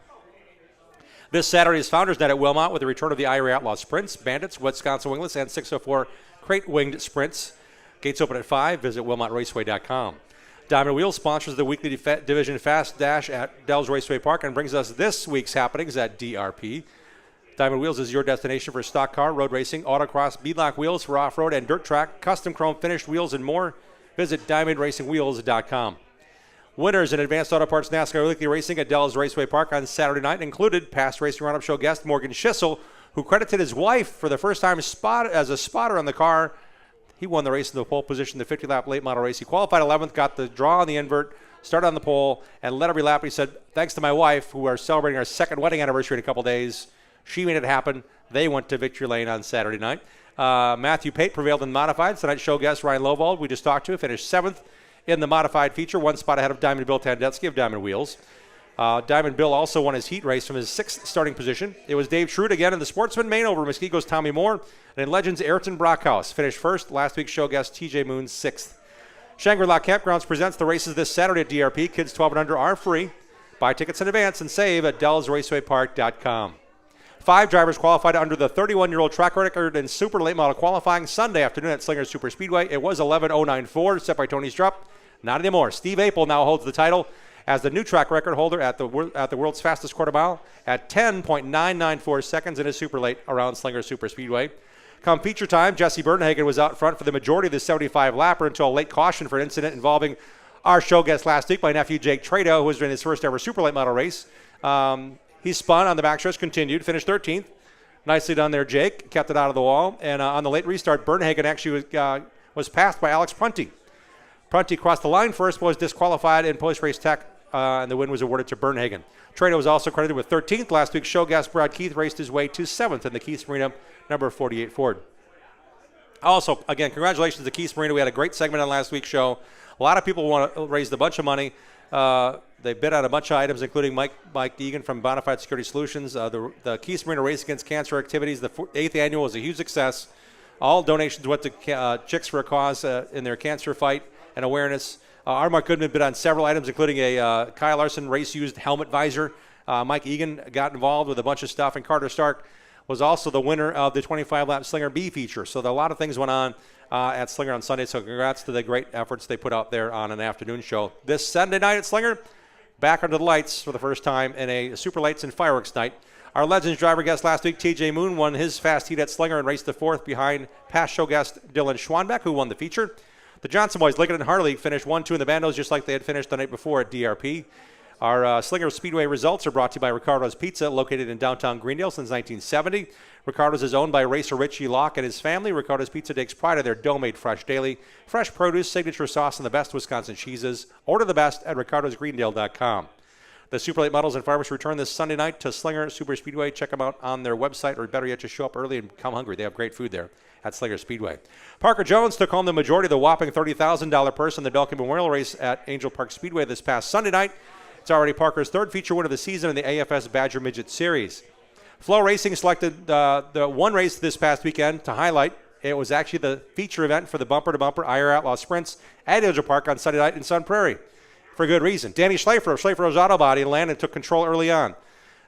This Saturday is Founders Night at Wilmot with the return of the IRA Outlaw Sprints, Bandits, Wisconsin Wingless, and 604 Crate Winged Sprints. Gates open at 5. Visit WilmotRaceway.com. Diamond Wheels sponsors the weekly Division Fast Dash at Dell's Raceway Park and brings us this week's happenings at DRP. Diamond Wheels is your destination for stock car, road racing, autocross, beadlock wheels for off-road and dirt track, custom chrome finished wheels, and more. Visit DiamondRacingWheels.com. Winners in Advanced Auto Parts NASCAR Weekly Racing at Dell's Raceway Park on Saturday night included past Racing Roundup Show guest Morgan Schissel, who credited his wife for the first time as a spotter on the car. He won the race in the pole position, the 50-lap late model race. He qualified 11th, got the draw on the invert, started on the pole, and led every lap. He said, "Thanks to my wife, who are celebrating our second wedding anniversary in a couple days. She made it happen." They went to Victory Lane on Saturday night. Matthew Pate prevailed in modifieds. Tonight's show guest Ryan Lowvald, we just talked to, finished 7th in the modified feature, one spot ahead of Diamond Bill Tandetsky of Diamond Wheels. Diamond Bill also won his heat race from his 6th starting position. It was Dave Trude again in the Sportsman main over Muskego's Tommy Moore. And in Legends, Ayrton Brockhouse finished first. Last week's show guest, TJ Moon, 6th. Shangri-La Campgrounds presents the races this Saturday at DRP. Kids 12 and under are free. Buy tickets in advance and save at DellsRacewayPark.com. 5 drivers qualified under the 31-year-old track record in super late model qualifying Sunday afternoon at Slinger Super Speedway. It was 11:09.4, set by Tony Strupp. Not anymore. Steve Apel now holds the title as the new track record holder at the world's fastest quarter mile at 10.994 seconds in his super late around Slinger Super Speedway. Come feature time, Jesse Bernhagen was out front for the majority of the 75-lapper until a late caution for an incident involving our show guest last week, my nephew Jake Trado, who was in his first ever super late model race. He spun on the backstretch, continued, finished 13th. Nicely done there, Jake. Kept it out of the wall. And on the late restart, Bernhagen actually was passed by Alex Prunty. Prunty crossed the line first, but was disqualified in post-race tech, and the win was awarded to Bernhagen. Trado was also credited with 13th. Last week's show guest, Brad Keith, raced his way to 7th in the Keith Marina number 48 Ford. Also, again, congratulations to Keith Marina. We had a great segment on last week's show. A lot of people want to raise a bunch of money. They bid on a bunch of items, including Mike Egan from Bonafide Security Solutions. The Keith Marina Race Against Cancer activities, the 8th annual, was a huge success. All donations went to Chicks for a Cause in their cancer fight and awareness. Our Mark Goodman bid on several items, including a Kyle Larson race-used helmet visor. Mike Egan got involved with a bunch of stuff, and Carter Stark was also the winner of the 25-lap Slinger B feature. So a lot of things went on at Slinger on Sunday, so congrats to the great efforts they put out there on an afternoon show. This Sunday night at Slinger, back under the lights for the first time in a Super Lights and Fireworks night. Our Legends driver guest last week, TJ Moon, won his fast heat at Slinger and raced the 4th behind past show guest Dylan Schwanbeck, who won the feature. The Johnson boys, Liggett and Harley, finished 1-2 in the bandos, just like they had finished the night before at DRP. Our Slinger Speedway results are brought to you by Ricardo's Pizza, located in downtown Greendale since 1970. Ricardo's is owned by racer Richie Locke and his family. Ricardo's Pizza takes pride in their dough-made fresh daily, fresh produce, signature sauce, and the best Wisconsin cheeses. Order the best at ricardosgreendale.com. The Super Late Models and Fireworks return this Sunday night to Slinger Super Speedway. Check them out on their website, or better yet, just show up early and come hungry. They have great food there at Slinger Speedway. Parker Jones took home the majority of the whopping $30,000 purse in the Belkin Memorial Race at Angel Park Speedway this past Sunday night. It's already Parker's 3rd feature win of the season in the AFS Badger Midget Series. Flow Racing selected the one race this past weekend to highlight. It was actually the feature event for the bumper-to-bumper IR Outlaw Sprints at Angel Park on Sunday night in Sun Prairie. For good reason. Danny Schleifer of Schleifer's Auto Body and Landon took control early on.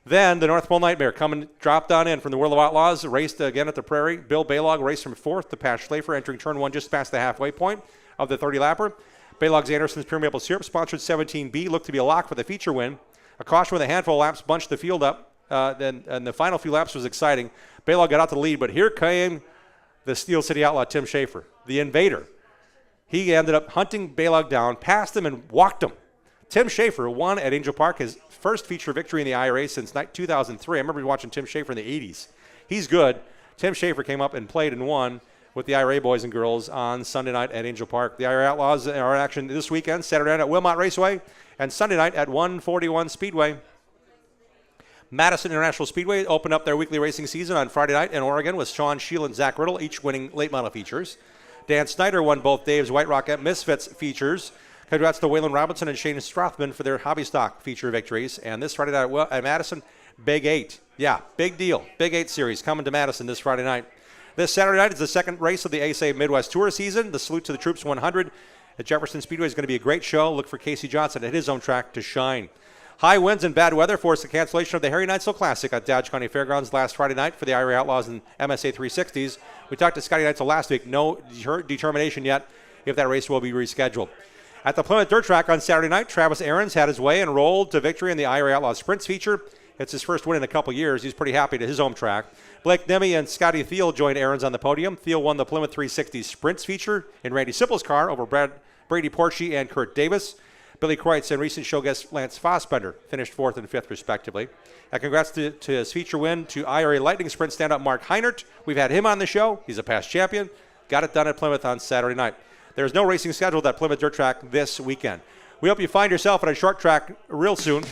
Then the North Pole Nightmare dropped on in from the World of Outlaws, raced again at the Prairie. Bill Baylog raced from 4th to past Schleifer, entering turn 1 just past the halfway point of the 30-lapper. Baylog's Anderson's Pure Maple Syrup sponsored 17B looked to be a lock for the feature win. A caution with a handful of laps bunched the field up. And the final few laps was exciting. Baylog got out the lead, but here came the Steel City Outlaw, Tim Schaefer, the invader. He ended up hunting Baylog down, passed him, and walked him. Tim Schaefer won at Angel Park, his first feature victory in the IRA since 2003. I remember watching Tim Schaefer in the 80s. He's good. Tim Schaefer came up and played and won with the IRA boys and girls on Sunday night at Angel Park. The IRA Outlaws are in action this weekend, Saturday night at Wilmot Raceway, and Sunday night at 141 Speedway. Madison International Speedway opened up their weekly racing season on Friday night in Oregon with Sean Scheel and Zach Riddle, each winning late model features. Dan Snyder won both Dave's White Rock at Misfits features. Congrats to Waylon Robinson and Shane Strothman for their hobby stock feature victories. And this Friday night at Madison, Big 8. Yeah, big deal. Big 8 series coming to Madison this Friday night. This Saturday night is the second race of the ASA Midwest Tour season. The Salute to the Troops 100 at Jefferson Speedway is going to be a great show. Look for Casey Johnson at his own track to shine. High winds and bad weather forced the cancellation of the Harry Neitzel Classic at Dodge County Fairgrounds last Friday night for the IRA Outlaws and MSA 360s. We talked to Scotty Neitzel last week. No determination yet if that race will be rescheduled. At the Plymouth Dirt Track on Saturday night, Travis Aarons had his way and rolled to victory in the IRA Outlaws Sprints feature. It's his first win in a couple years. He's pretty happy to his home track. Blake Nemi and Scotty Thiel joined Aarons on the podium. Thiel won the Plymouth 360 Sprints feature in Randy Sipple's car over Brady Porchi and Kurt Davis. Billy Kreutz and recent show guest Lance Fossbender finished 4th and 5th, respectively. And congrats to his feature win to IRA Lightning Sprint stand-up Mark Heinert. We've had him on the show. He's a past champion. Got it done at Plymouth on Saturday night. There's no racing scheduled at Plymouth Dirt Track this weekend. We hope you find yourself at a short track real soon.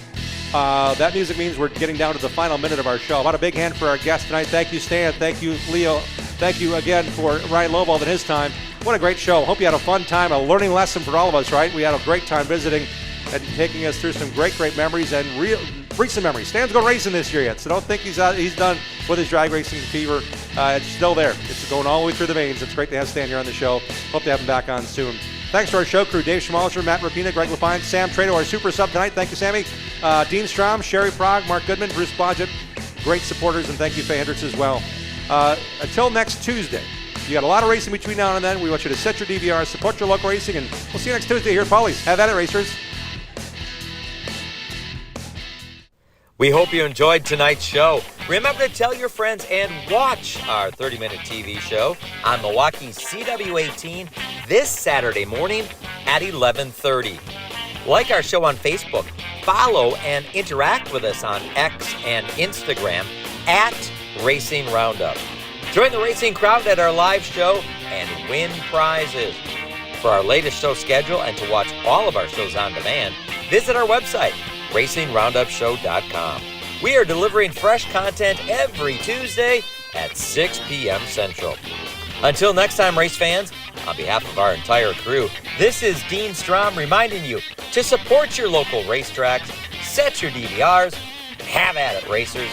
That music means we're getting down to the final minute of our show. I want a big hand for our guest tonight. Thank you, Stan. Thank you, Leo. Thank you again for Ryan Lobald and his time. What a great show. Hope you had a fun time, a learning lesson for all of us, right? We had a great time visiting and taking us through some great memories and recent memories. Stan's going racing this year yet, so don't think he's done with his drag racing fever. It's still there. It's going all the way through the veins. It's great to have Stan here on the show. Hope to have him back on soon. Thanks to our show crew, Dave Schmalzer, Matt Rapina, Greg Lapine, Sam Trado, our super sub tonight. Thank you, Sammy. Dean Strom, Sherry Prague, Mark Goodman, Bruce Blodgett. Great supporters, and thank you, Faye Hendricks, as well. Until next Tuesday, you got a lot of racing between now and then. We want you to set your DVR, support your local racing, and we'll see you next Tuesday here at Polly's. Have at it, racers. We hope you enjoyed tonight's show. Remember to tell your friends and watch our 30-minute TV show on Milwaukee's CW18 this Saturday morning at 11:30. Like our show on Facebook, follow and interact with us on X and Instagram at Racing Roundup. Join the racing crowd at our live show and win prizes. For our latest show schedule and to watch all of our shows on demand, visit our website, RacingRoundupShow.com. We are delivering fresh content every Tuesday at 6 p.m. Central. Until next time, race fans, on behalf of our entire crew, this is Dean Strom reminding you to support your local racetracks, set your DVRs, have at it, racers.